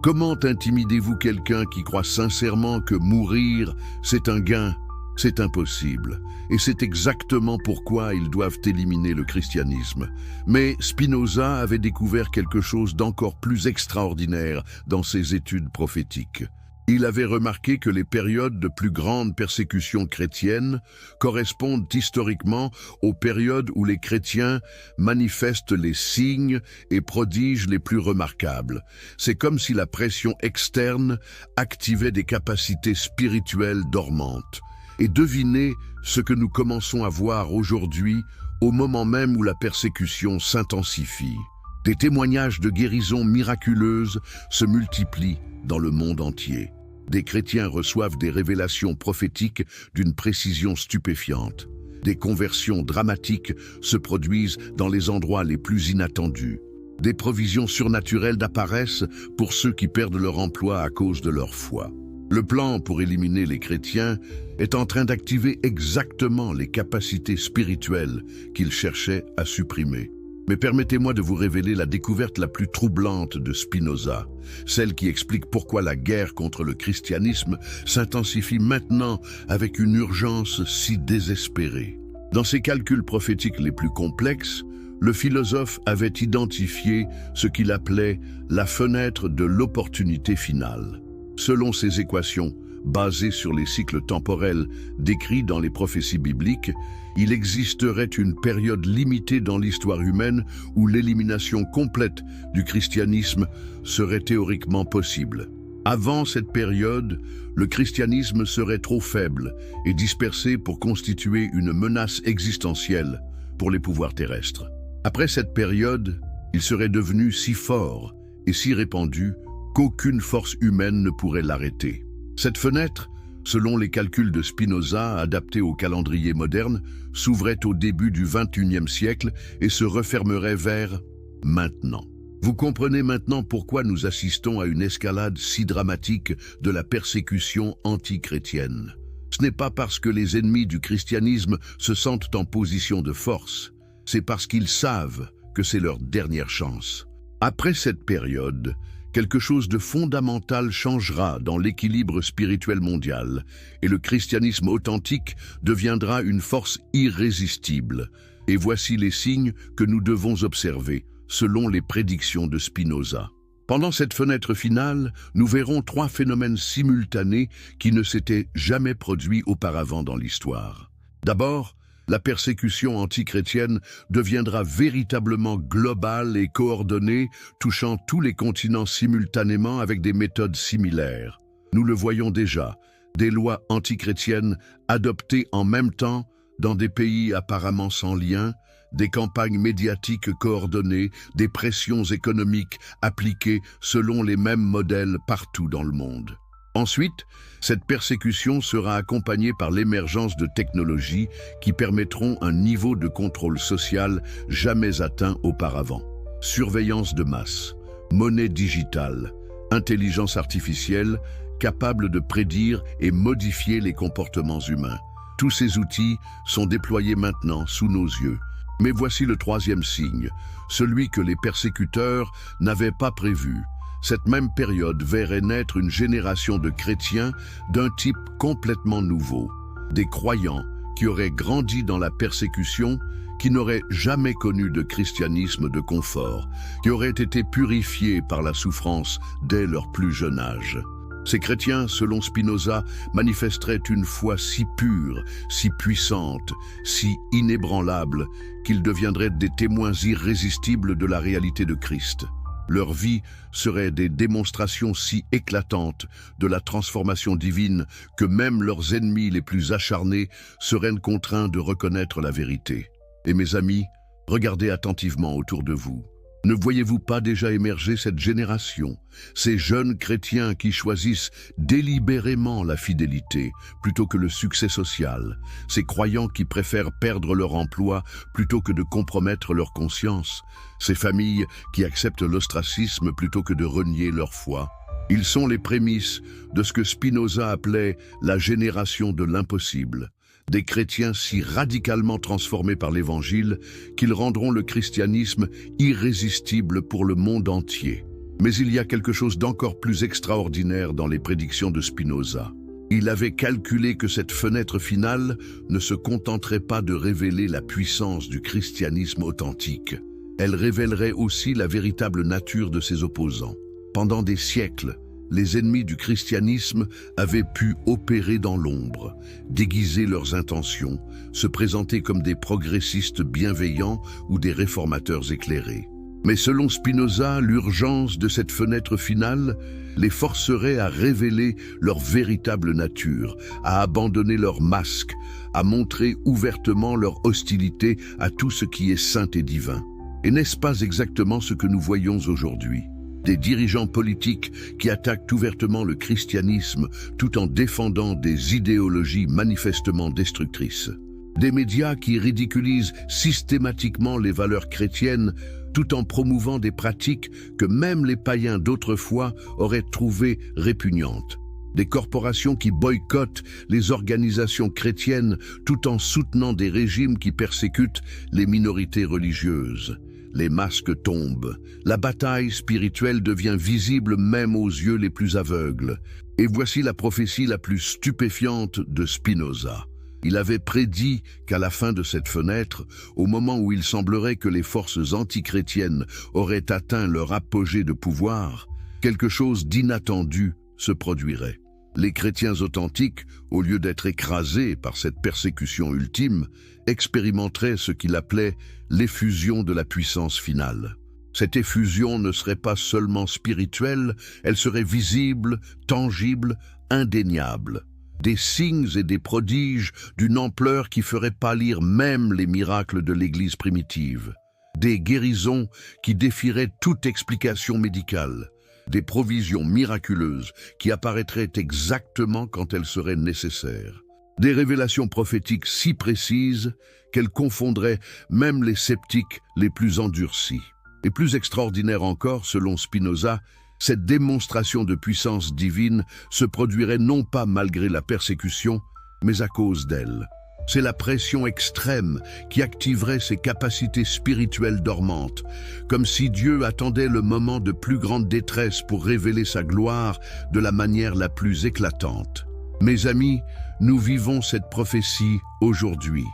Comment intimidez-vous quelqu'un qui croit sincèrement que mourir, c'est un gain? C'est impossible, et c'est exactement pourquoi ils doivent éliminer le christianisme. Mais Spinoza avait découvert quelque chose d'encore plus extraordinaire dans ses études prophétiques. Il avait remarqué que les périodes de plus grande persécution chrétienne correspondent historiquement aux périodes où les chrétiens manifestent les signes et prodiges les plus remarquables. C'est comme si la pression externe activait des capacités spirituelles dormantes. Et devinez ce que nous commençons à voir aujourd'hui, au moment même où la persécution s'intensifie. Des témoignages de guérisons miraculeuses se multiplient dans le monde entier. Des chrétiens reçoivent des révélations prophétiques d'une précision stupéfiante. Des conversions dramatiques se produisent dans les endroits les plus inattendus. Des provisions surnaturelles apparaissent pour ceux qui perdent leur emploi à cause de leur foi. Le plan pour éliminer les chrétiens est en train d'activer exactement les capacités spirituelles qu'ils cherchaient à supprimer. Mais permettez-moi de vous révéler la découverte la plus troublante de Spinoza, celle qui explique pourquoi la guerre contre le christianisme s'intensifie maintenant avec une urgence si désespérée. Dans ses calculs prophétiques les plus complexes, le philosophe avait identifié ce qu'il appelait la fenêtre de l'opportunité finale. Selon ces équations, basées sur les cycles temporels décrits dans les prophéties bibliques, il existerait une période limitée dans l'histoire humaine où l'élimination complète du christianisme serait théoriquement possible. Avant cette période, le christianisme serait trop faible et dispersé pour constituer une menace existentielle pour les pouvoirs terrestres. Après cette période, il serait devenu si fort et si répandu qu'aucune force humaine ne pourrait l'arrêter. Cette fenêtre, selon les calculs de Spinoza adaptés au calendrier moderne, s'ouvrait au début du XXIe siècle et se refermerait vers maintenant. Vous comprenez maintenant pourquoi nous assistons à une escalade si dramatique de la persécution anti-chrétienne. Ce n'est pas parce que les ennemis du christianisme se sentent en position de force, c'est parce qu'ils savent que c'est leur dernière chance. Après cette période, quelque chose de fondamental changera dans l'équilibre spirituel mondial et le christianisme authentique deviendra une force irrésistible. Et voici les signes que nous devons observer, selon les prédictions de Spinoza. Pendant cette fenêtre finale, nous verrons 3 phénomènes simultanés qui ne s'étaient jamais produits auparavant dans l'histoire. D'abord, la persécution antichrétienne deviendra véritablement globale et coordonnée, touchant tous les continents simultanément avec des méthodes similaires. Nous le voyons déjà, des lois antichrétiennes adoptées en même temps dans des pays apparemment sans lien, des campagnes médiatiques coordonnées, des pressions économiques appliquées selon les mêmes modèles partout dans le monde. Ensuite, cette persécution sera accompagnée par l'émergence de technologies qui permettront un niveau de contrôle social jamais atteint auparavant. Surveillance de masse, monnaie digitale, intelligence artificielle capable de prédire et modifier les comportements humains. Tous ces outils sont déployés maintenant sous nos yeux. Mais voici le 3e signe, celui que les persécuteurs n'avaient pas prévu. Cette même période verrait naître une génération de chrétiens d'un type complètement nouveau. Des croyants qui auraient grandi dans la persécution, qui n'auraient jamais connu de christianisme de confort, qui auraient été purifiés par la souffrance dès leur plus jeune âge. Ces chrétiens, selon Spinoza, manifesteraient une foi si pure, si puissante, si inébranlable, qu'ils deviendraient des témoins irrésistibles de la réalité de Christ. Leur vie serait des démonstrations si éclatantes de la transformation divine que même leurs ennemis les plus acharnés seraient contraints de reconnaître la vérité. Et mes amis, regardez attentivement autour de vous. Ne voyez-vous pas déjà émerger cette génération, ces jeunes chrétiens qui choisissent délibérément la fidélité plutôt que le succès social, ces croyants qui préfèrent perdre leur emploi plutôt que de compromettre leur conscience, ces familles qui acceptent l'ostracisme plutôt que de renier leur foi? Ils sont les prémices de ce que Spinoza appelait la génération de l'impossible. Des chrétiens si radicalement transformés par l'Évangile qu'ils rendront le christianisme irrésistible pour le monde entier. Mais il y a quelque chose d'encore plus extraordinaire dans les prédictions de Spinoza. Il avait calculé que cette fenêtre finale ne se contenterait pas de révéler la puissance du christianisme authentique. Elle révélerait aussi la véritable nature de ses opposants. Pendant des siècles, les ennemis du christianisme avaient pu opérer dans l'ombre, déguiser leurs intentions, se présenter comme des progressistes bienveillants ou des réformateurs éclairés. Mais selon Spinoza, l'urgence de cette fenêtre finale les forcerait à révéler leur véritable nature, à abandonner leur masque, à montrer ouvertement leur hostilité à tout ce qui est saint et divin. Et n'est-ce pas exactement ce que nous voyons aujourd'hui ? Des dirigeants politiques qui attaquent ouvertement le christianisme tout en défendant des idéologies manifestement destructrices. Des médias qui ridiculisent systématiquement les valeurs chrétiennes tout en promouvant des pratiques que même les païens d'autrefois auraient trouvées répugnantes. Des corporations qui boycottent les organisations chrétiennes tout en soutenant des régimes qui persécutent les minorités religieuses. Les masques tombent, la bataille spirituelle devient visible même aux yeux les plus aveugles. Et voici la prophétie la plus stupéfiante de Spinoza. Il avait prédit qu'à la fin de cette fenêtre, au moment où il semblerait que les forces antichrétiennes auraient atteint leur apogée de pouvoir, quelque chose d'inattendu se produirait. Les chrétiens authentiques, au lieu d'être écrasés par cette persécution ultime, expérimenteraient ce qu'il appelait l'effusion de la puissance finale. Cette effusion ne serait pas seulement spirituelle, elle serait visible, tangible, indéniable. Des signes et des prodiges d'une ampleur qui ferait pâlir même les miracles de l'Église primitive. Des guérisons qui défieraient toute explication médicale. Des provisions miraculeuses qui apparaîtraient exactement quand elles seraient nécessaires. Des révélations prophétiques si précises qu'elles confondraient même les sceptiques les plus endurcis. Et plus extraordinaire encore, selon Spinoza, cette démonstration de puissance divine se produirait non pas malgré la persécution, mais à cause d'elle. C'est la pression extrême qui activerait ses capacités spirituelles dormantes, comme si Dieu attendait le moment de plus grande détresse pour révéler sa gloire de la manière la plus éclatante. Mes amis, nous vivons cette prophétie aujourd'hui.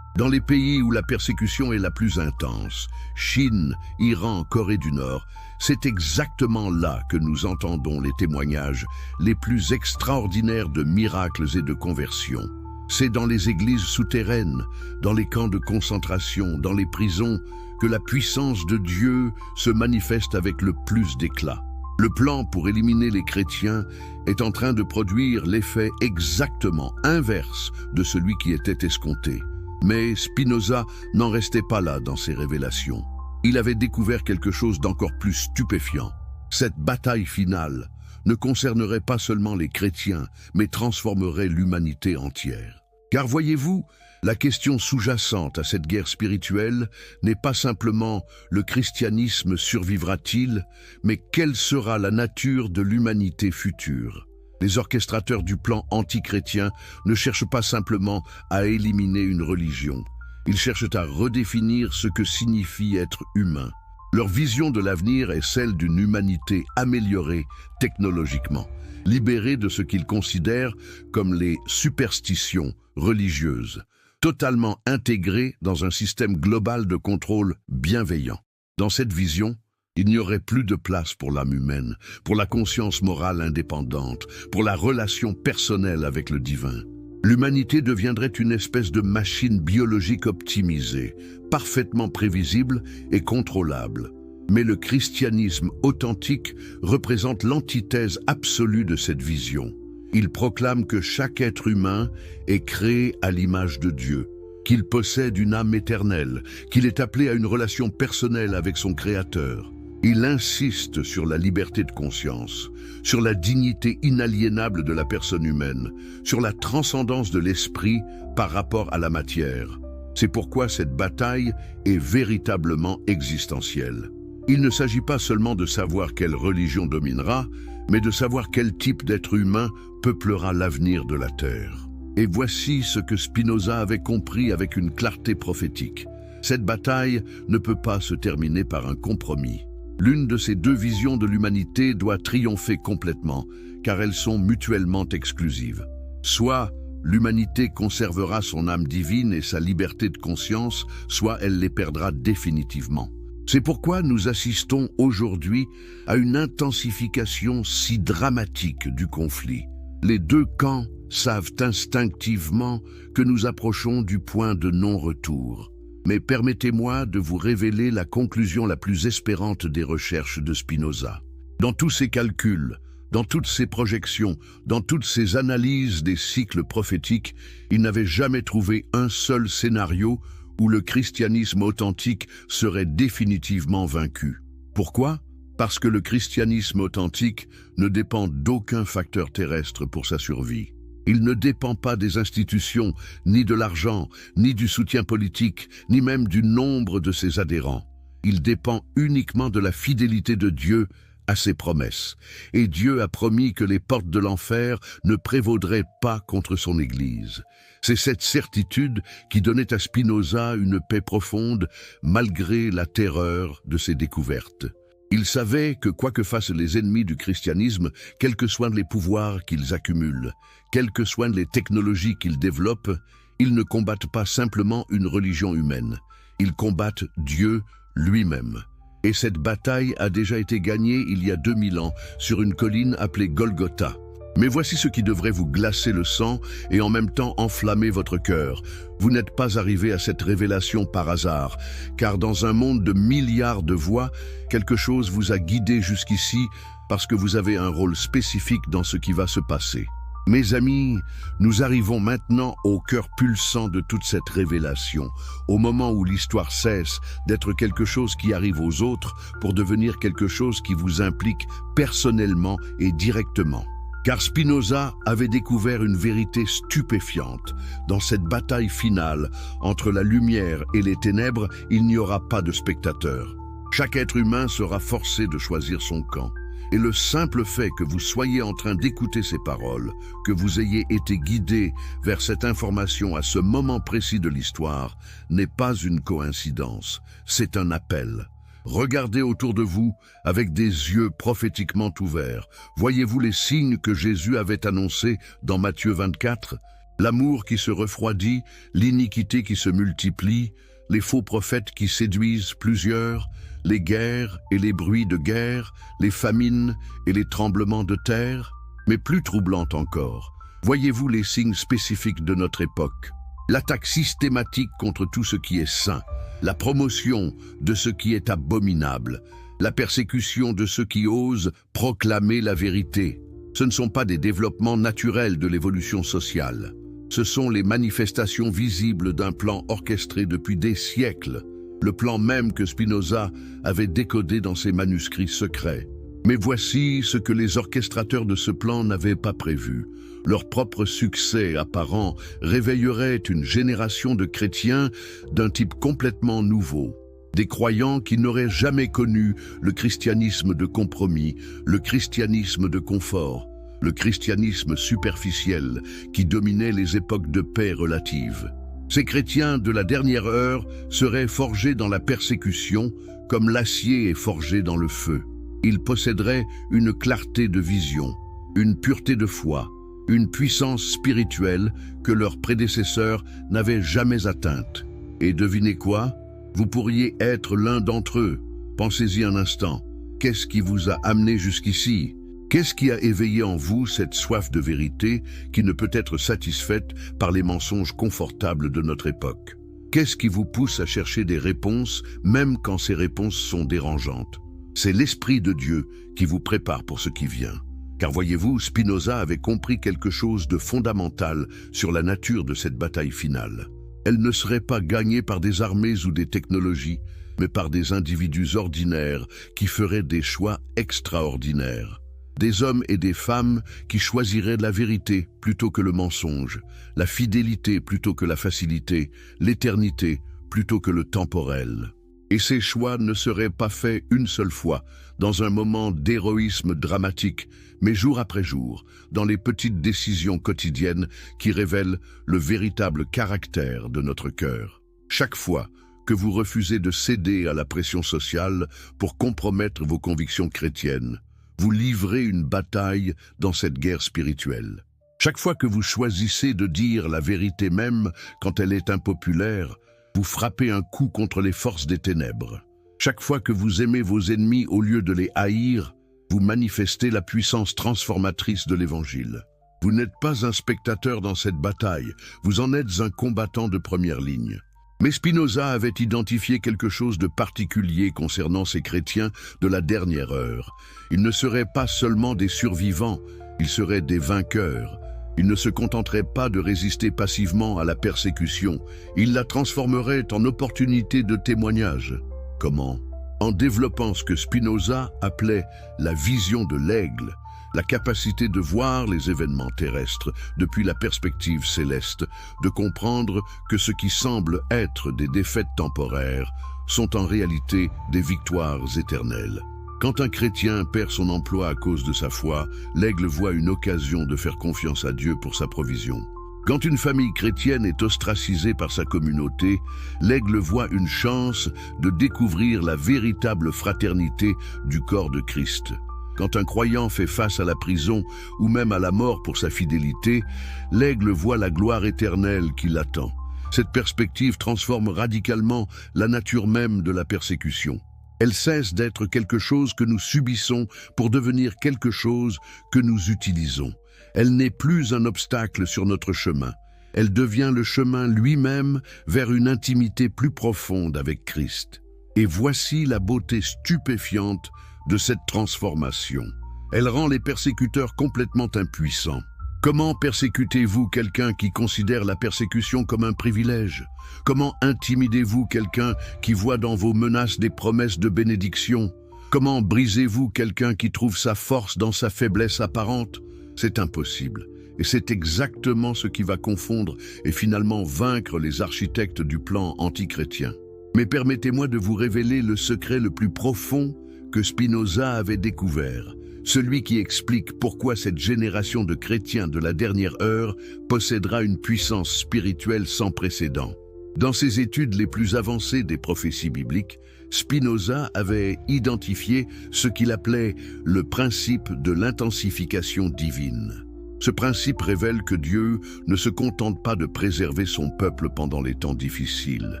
Dans les pays où la persécution est la plus intense, Chine, Iran, Corée du Nord, c'est exactement là que nous entendons les témoignages les plus extraordinaires de miracles et de conversions. C'est dans les églises souterraines, dans les camps de concentration, dans les prisons, que la puissance de Dieu se manifeste avec le plus d'éclat. Le plan pour éliminer les chrétiens est en train de produire l'effet exactement inverse de celui qui était escompté. Mais Spinoza n'en restait pas là dans ses révélations. Il avait découvert quelque chose d'encore plus stupéfiant. Cette bataille finale ne concernerait pas seulement les chrétiens, mais transformerait l'humanité entière. Car voyez-vous, la question sous-jacente à cette guerre spirituelle n'est pas simplement le christianisme survivra-t-il, mais quelle sera la nature de l'humanité future? Les orchestrateurs du plan anti-chrétien ne cherchent pas simplement à éliminer une religion. Ils cherchent à redéfinir ce que signifie être humain. Leur vision de l'avenir est celle d'une humanité améliorée technologiquement, libérée de ce qu'ils considèrent comme les superstitions religieuses, totalement intégrée dans un système global de contrôle bienveillant. Dans cette vision, il n'y aurait plus de place pour l'âme humaine, pour la conscience morale indépendante, pour la relation personnelle avec le divin. L'humanité deviendrait une espèce de machine biologique optimisée, parfaitement prévisible et contrôlable. Mais le christianisme authentique représente l'antithèse absolue de cette vision. Il proclame que chaque être humain est créé à l'image de Dieu, qu'il possède une âme éternelle, qu'il est appelé à une relation personnelle avec son Créateur. Il insiste sur la liberté de conscience, sur la dignité inaliénable de la personne humaine, sur la transcendance de l'esprit par rapport à la matière. C'est pourquoi cette bataille est véritablement existentielle. Il ne s'agit pas seulement de savoir quelle religion dominera, mais de savoir quel type d'être humain peuplera l'avenir de la Terre. Et voici ce que Spinoza avait compris avec une clarté prophétique. Cette bataille ne peut pas se terminer par un compromis. L'une de ces deux visions de l'humanité doit triompher complètement, car elles sont mutuellement exclusives. Soit l'humanité conservera son âme divine et sa liberté de conscience, soit elle les perdra définitivement. C'est pourquoi nous assistons aujourd'hui à une intensification si dramatique du conflit. Les deux camps savent instinctivement que nous approchons du point de non-retour. Mais permettez-moi de vous révéler la conclusion la plus espérante des recherches de Spinoza. Dans tous ses calculs, dans toutes ses projections, dans toutes ses analyses des cycles prophétiques, il n'avait jamais trouvé un seul scénario où le christianisme authentique serait définitivement vaincu. Pourquoi? Parce que le christianisme authentique ne dépend d'aucun facteur terrestre pour sa survie. Il ne dépend pas des institutions, ni de l'argent, ni du soutien politique, ni même du nombre de ses adhérents. Il dépend uniquement de la fidélité de Dieu à ses promesses. Et Dieu a promis que les portes de l'enfer ne prévaudraient pas contre son Église. C'est cette certitude qui donnait à Spinoza une paix profonde, malgré la terreur de ses découvertes. Il savait que quoi que fassent les ennemis du christianisme, quels que soient les pouvoirs qu'ils accumulent, quelles que soient les technologies qu'ils développent, ils ne combattent pas simplement une religion humaine. Ils combattent Dieu lui-même. Et cette bataille a déjà été gagnée il y a 2000 ans sur une colline appelée Golgotha. Mais voici ce qui devrait vous glacer le sang et en même temps enflammer votre cœur. Vous n'êtes pas arrivé à cette révélation par hasard, car dans un monde de milliards de voix, quelque chose vous a guidé jusqu'ici parce que vous avez un rôle spécifique dans ce qui va se passer. Mes amis, nous arrivons maintenant au cœur pulsant de toute cette révélation, au moment où l'histoire cesse d'être quelque chose qui arrive aux autres pour devenir quelque chose qui vous implique personnellement et directement. Car Spinoza avait découvert une vérité stupéfiante. Dans cette bataille finale entre la lumière et les ténèbres, il n'y aura pas de spectateurs. Chaque être humain sera forcé de choisir son camp. Et le simple fait que vous soyez en train d'écouter ces paroles, que vous ayez été guidé vers cette information à ce moment précis de l'histoire, n'est pas une coïncidence, c'est un appel. Regardez autour de vous avec des yeux prophétiquement ouverts. Voyez-vous les signes que Jésus avait annoncés dans Matthieu 24? L'amour qui se refroidit, l'iniquité qui se multiplie, les faux prophètes qui séduisent plusieurs, les guerres et les bruits de guerre, les famines et les tremblements de terre. Mais plus troublant encore, voyez-vous les signes spécifiques de notre époque? L'attaque systématique contre tout ce qui est saint, la promotion de ce qui est abominable, la persécution de ceux qui osent proclamer la vérité. Ce ne sont pas des développements naturels de l'évolution sociale. Ce sont les manifestations visibles d'un plan orchestré depuis des siècles, le plan même que Spinoza avait décodé dans ses manuscrits secrets. Mais voici ce que les orchestrateurs de ce plan n'avaient pas prévu. Leur propre succès apparent réveillerait une génération de chrétiens d'un type complètement nouveau. Des croyants qui n'auraient jamais connu le christianisme de compromis, le christianisme de confort, le christianisme superficiel qui dominait les époques de paix relative. Ces chrétiens de la dernière heure seraient forgés dans la persécution comme l'acier est forgé dans le feu. Ils posséderaient une clarté de vision, une pureté de foi, une puissance spirituelle que leurs prédécesseurs n'avaient jamais atteinte. Et devinez quoi? Vous pourriez être l'un d'entre eux. Pensez-y un instant. Qu'est-ce qui vous a amené jusqu'ici? Qu'est-ce qui a éveillé en vous cette soif de vérité qui ne peut être satisfaite par les mensonges confortables de notre époque? Qu'est-ce qui vous pousse à chercher des réponses, même quand ces réponses sont dérangeantes? C'est l'Esprit de Dieu qui vous prépare pour ce qui vient. Car voyez-vous, Spinoza avait compris quelque chose de fondamental sur la nature de cette bataille finale. Elle ne serait pas gagnée par des armées ou des technologies, mais par des individus ordinaires qui feraient des choix extraordinaires. Des hommes et des femmes qui choisiraient la vérité plutôt que le mensonge, la fidélité plutôt que la facilité, l'éternité plutôt que le temporel. Et ces choix ne seraient pas faits une seule fois, dans un moment d'héroïsme dramatique, mais jour après jour, dans les petites décisions quotidiennes qui révèlent le véritable caractère de notre cœur. Chaque fois que vous refusez de céder à la pression sociale pour compromettre vos convictions chrétiennes, vous livrez une bataille dans cette guerre spirituelle. Chaque fois que vous choisissez de dire la vérité même quand elle est impopulaire, vous frappez un coup contre les forces des ténèbres. Chaque fois que vous aimez vos ennemis au lieu de les haïr, vous manifestez la puissance transformatrice de l'Évangile. Vous n'êtes pas un spectateur dans cette bataille, vous en êtes un combattant de première ligne. Mais Spinoza avait identifié quelque chose de particulier concernant ces chrétiens de la dernière heure. Ils ne seraient pas seulement des survivants, ils seraient des vainqueurs. Ils ne se contenteraient pas de résister passivement à la persécution, ils la transformeraient en opportunité de témoignage. Comment? En développant ce que Spinoza appelait la vision de l'aigle, la capacité de voir les événements terrestres depuis la perspective céleste, de comprendre que ce qui semble être des défaites temporaires sont en réalité des victoires éternelles. Quand un chrétien perd son emploi à cause de sa foi, l'aigle voit une occasion de faire confiance à Dieu pour sa provision. Quand une famille chrétienne est ostracisée par sa communauté, l'aigle voit une chance de découvrir la véritable fraternité du corps de Christ. Quand un croyant fait face à la prison ou même à la mort pour sa fidélité, l'aigle voit la gloire éternelle qui l'attend. Cette perspective transforme radicalement la nature même de la persécution. Elle cesse d'être quelque chose que nous subissons pour devenir quelque chose que nous utilisons. Elle n'est plus un obstacle sur notre chemin. Elle devient le chemin lui-même vers une intimité plus profonde avec Christ. Et voici la beauté stupéfiante de cette transformation. Elle rend les persécuteurs complètement impuissants. Comment persécutez-vous quelqu'un qui considère la persécution comme un privilège? Comment intimidez-vous quelqu'un qui voit dans vos menaces des promesses de bénédiction? Comment brisez-vous quelqu'un qui trouve sa force dans sa faiblesse apparente? C'est impossible. Et c'est exactement ce qui va confondre et finalement vaincre les architectes du plan antichrétien. Mais permettez-moi de vous révéler le secret le plus profond que Spinoza avait découvert, celui qui explique pourquoi cette génération de chrétiens de la dernière heure possédera une puissance spirituelle sans précédent. Dans ses études les plus avancées des prophéties bibliques, Spinoza avait identifié ce qu'il appelait le principe de l'intensification divine. Ce principe révèle que Dieu ne se contente pas de préserver son peuple pendant les temps difficiles.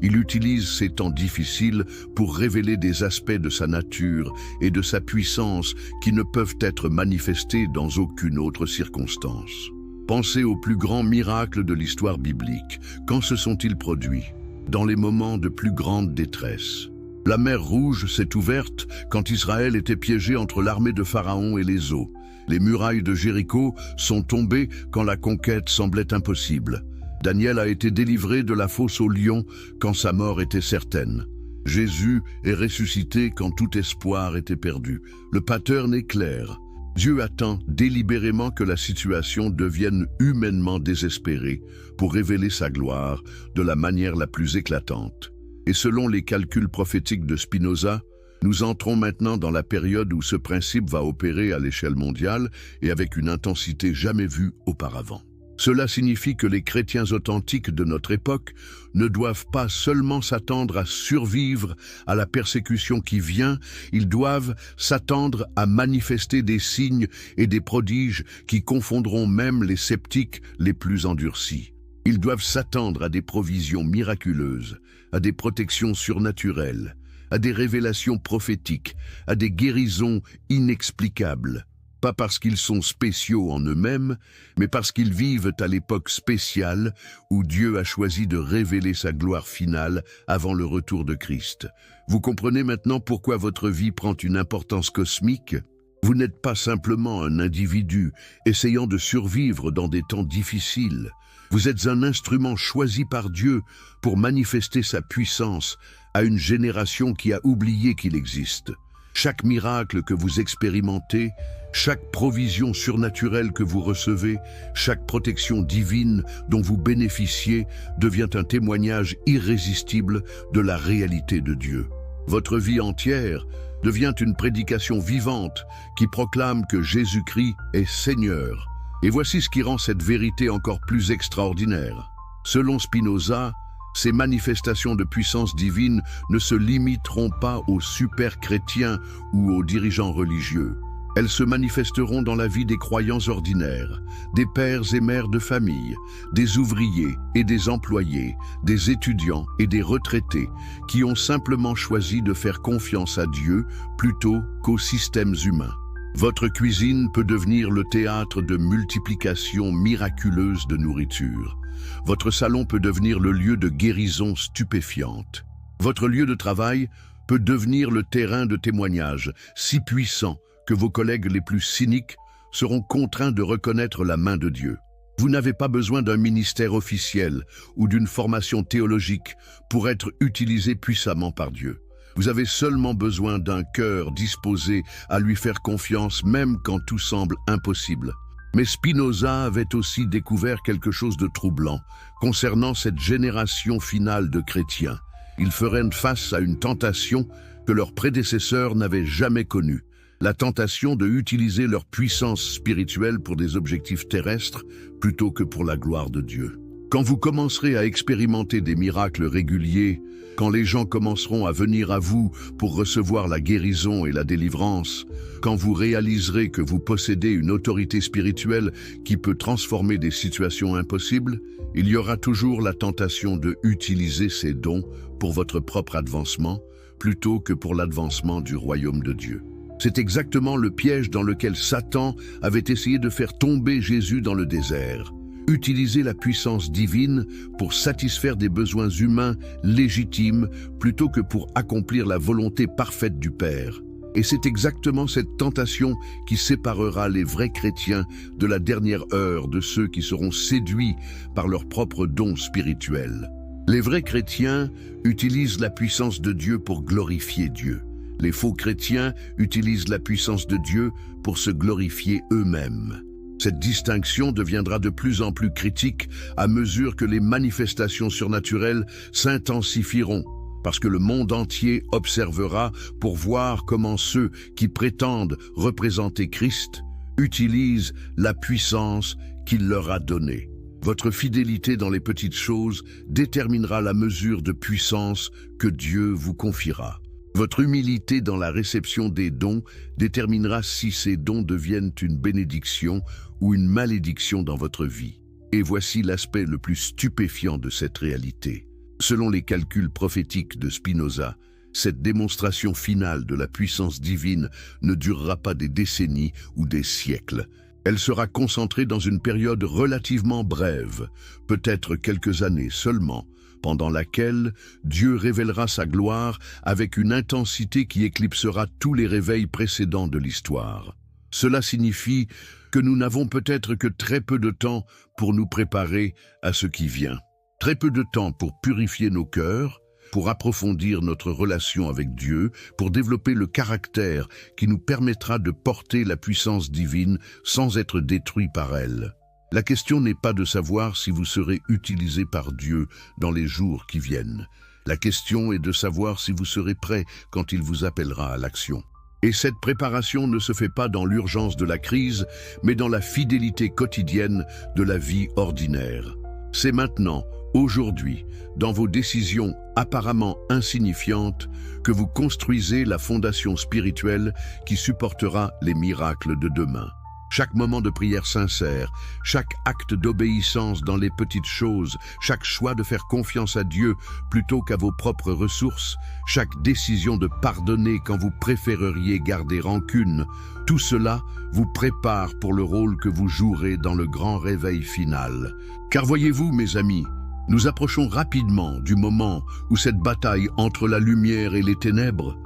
Il utilise ces temps difficiles pour révéler des aspects de sa nature et de sa puissance qui ne peuvent être manifestés dans aucune autre circonstance. Pensez aux plus grands miracles de l'histoire biblique. Quand se sont-ils produits? Dans les moments de plus grande détresse. La mer Rouge s'est ouverte quand Israël était piégé entre l'armée de Pharaon et les eaux. Les murailles de Jéricho sont tombées quand la conquête semblait impossible. Daniel a été délivré de la fosse aux lions quand sa mort était certaine. Jésus est ressuscité quand tout espoir était perdu. Le pattern est clair. Dieu attend délibérément que la situation devienne humainement désespérée pour révéler sa gloire de la manière la plus éclatante. Et selon les calculs prophétiques de Spinoza, nous entrons maintenant dans la période où ce principe va opérer à l'échelle mondiale et avec une intensité jamais vue auparavant. Cela signifie que les chrétiens authentiques de notre époque ne doivent pas seulement s'attendre à survivre à la persécution qui vient, ils doivent s'attendre à manifester des signes et des prodiges qui confondront même les sceptiques les plus endurcis. Ils doivent s'attendre à des provisions miraculeuses, à des protections surnaturelles, à des révélations prophétiques, à des guérisons inexplicables. Pas parce qu'ils sont spéciaux en eux-mêmes, mais parce qu'ils vivent à l'époque spéciale où Dieu a choisi de révéler sa gloire finale avant le retour de Christ. Vous comprenez maintenant pourquoi votre vie prend une importance cosmique? Vous n'êtes pas simplement un individu essayant de survivre dans des temps difficiles. Vous êtes un instrument choisi par Dieu pour manifester sa puissance à une génération qui a oublié qu'il existe. Chaque miracle que vous expérimentez, chaque provision surnaturelle que vous recevez, chaque protection divine dont vous bénéficiez devient un témoignage irrésistible de la réalité de Dieu. Votre vie entière devient une prédication vivante qui proclame que Jésus-Christ est Seigneur. Et voici ce qui rend cette vérité encore plus extraordinaire. Selon Spinoza, ces manifestations de puissance divine ne se limiteront pas aux super-chrétiens ou aux dirigeants religieux. Elles se manifesteront dans la vie des croyants ordinaires, des pères et mères de famille, des ouvriers et des employés, des étudiants et des retraités qui ont simplement choisi de faire confiance à Dieu plutôt qu'aux systèmes humains. Votre cuisine peut devenir le théâtre de multiplication miraculeuse de nourriture. Votre salon peut devenir le lieu de guérison stupéfiante. Votre lieu de travail peut devenir le terrain de témoignage si puissant que vos collègues les plus cyniques seront contraints de reconnaître la main de Dieu. Vous n'avez pas besoin d'un ministère officiel ou d'une formation théologique pour être utilisé puissamment par Dieu. Vous avez seulement besoin d'un cœur disposé à lui faire confiance même quand tout semble impossible. Mais Spinoza avait aussi découvert quelque chose de troublant concernant cette génération finale de chrétiens. Ils feraient face à une tentation que leurs prédécesseurs n'avaient jamais connue. La tentation de utiliser leur puissance spirituelle pour des objectifs terrestres plutôt que pour la gloire de Dieu. Quand vous commencerez à expérimenter des miracles réguliers, quand les gens commenceront à venir à vous pour recevoir la guérison et la délivrance, quand vous réaliserez que vous possédez une autorité spirituelle qui peut transformer des situations impossibles, il y aura toujours la tentation de utiliser ces dons pour votre propre avancement plutôt que pour l'avancement du royaume de Dieu. C'est exactement le piège dans lequel Satan avait essayé de faire tomber Jésus dans le désert. Utiliser la puissance divine pour satisfaire des besoins humains légitimes plutôt que pour accomplir la volonté parfaite du Père. Et c'est exactement cette tentation qui séparera les vrais chrétiens de la dernière heure de ceux qui seront séduits par leurs propres dons spirituels. Les vrais chrétiens utilisent la puissance de Dieu pour glorifier Dieu. Les faux chrétiens utilisent la puissance de Dieu pour se glorifier eux-mêmes. Cette distinction deviendra de plus en plus critique à mesure que les manifestations surnaturelles s'intensifieront. parce que le monde entier observera pour voir comment ceux qui prétendent représenter Christ utilisent la puissance qu'il leur a donnée. Votre fidélité dans les petites choses déterminera la mesure de puissance que Dieu vous confiera. Votre humilité dans la réception des dons déterminera si ces dons deviennent une bénédiction ou une malédiction dans votre vie. Et voici l'aspect le plus stupéfiant de cette réalité. Selon les calculs prophétiques de Spinoza, cette démonstration finale de la puissance divine ne durera pas des décennies ou des siècles. Elle sera concentrée dans une période relativement brève, peut-être quelques années seulement, pendant laquelle Dieu révélera sa gloire avec une intensité qui éclipsera tous les réveils précédents de l'histoire. Cela signifie que nous n'avons peut-être que très peu de temps pour nous préparer à ce qui vient. Très peu de temps pour purifier nos cœurs, pour approfondir notre relation avec Dieu, pour développer le caractère qui nous permettra de porter la puissance divine sans être détruit par elle. La question n'est pas de savoir si vous serez utilisé par Dieu dans les jours qui viennent. La question est de savoir si vous serez prêt quand il vous appellera à l'action. Et cette préparation ne se fait pas dans l'urgence de la crise, mais dans la fidélité quotidienne de la vie ordinaire. C'est maintenant, aujourd'hui, dans vos décisions apparemment insignifiantes, que vous construisez la fondation spirituelle qui supportera les miracles de demain. Chaque moment de prière sincère, chaque acte d'obéissance dans les petites choses, chaque choix de faire confiance à Dieu plutôt qu'à vos propres ressources, chaque décision de pardonner quand vous préféreriez garder rancune, tout cela vous prépare pour le rôle que vous jouerez dans le grand réveil final. Car voyez-vous, mes amis, nous approchons rapidement du moment où cette bataille entre la lumière et les ténèbres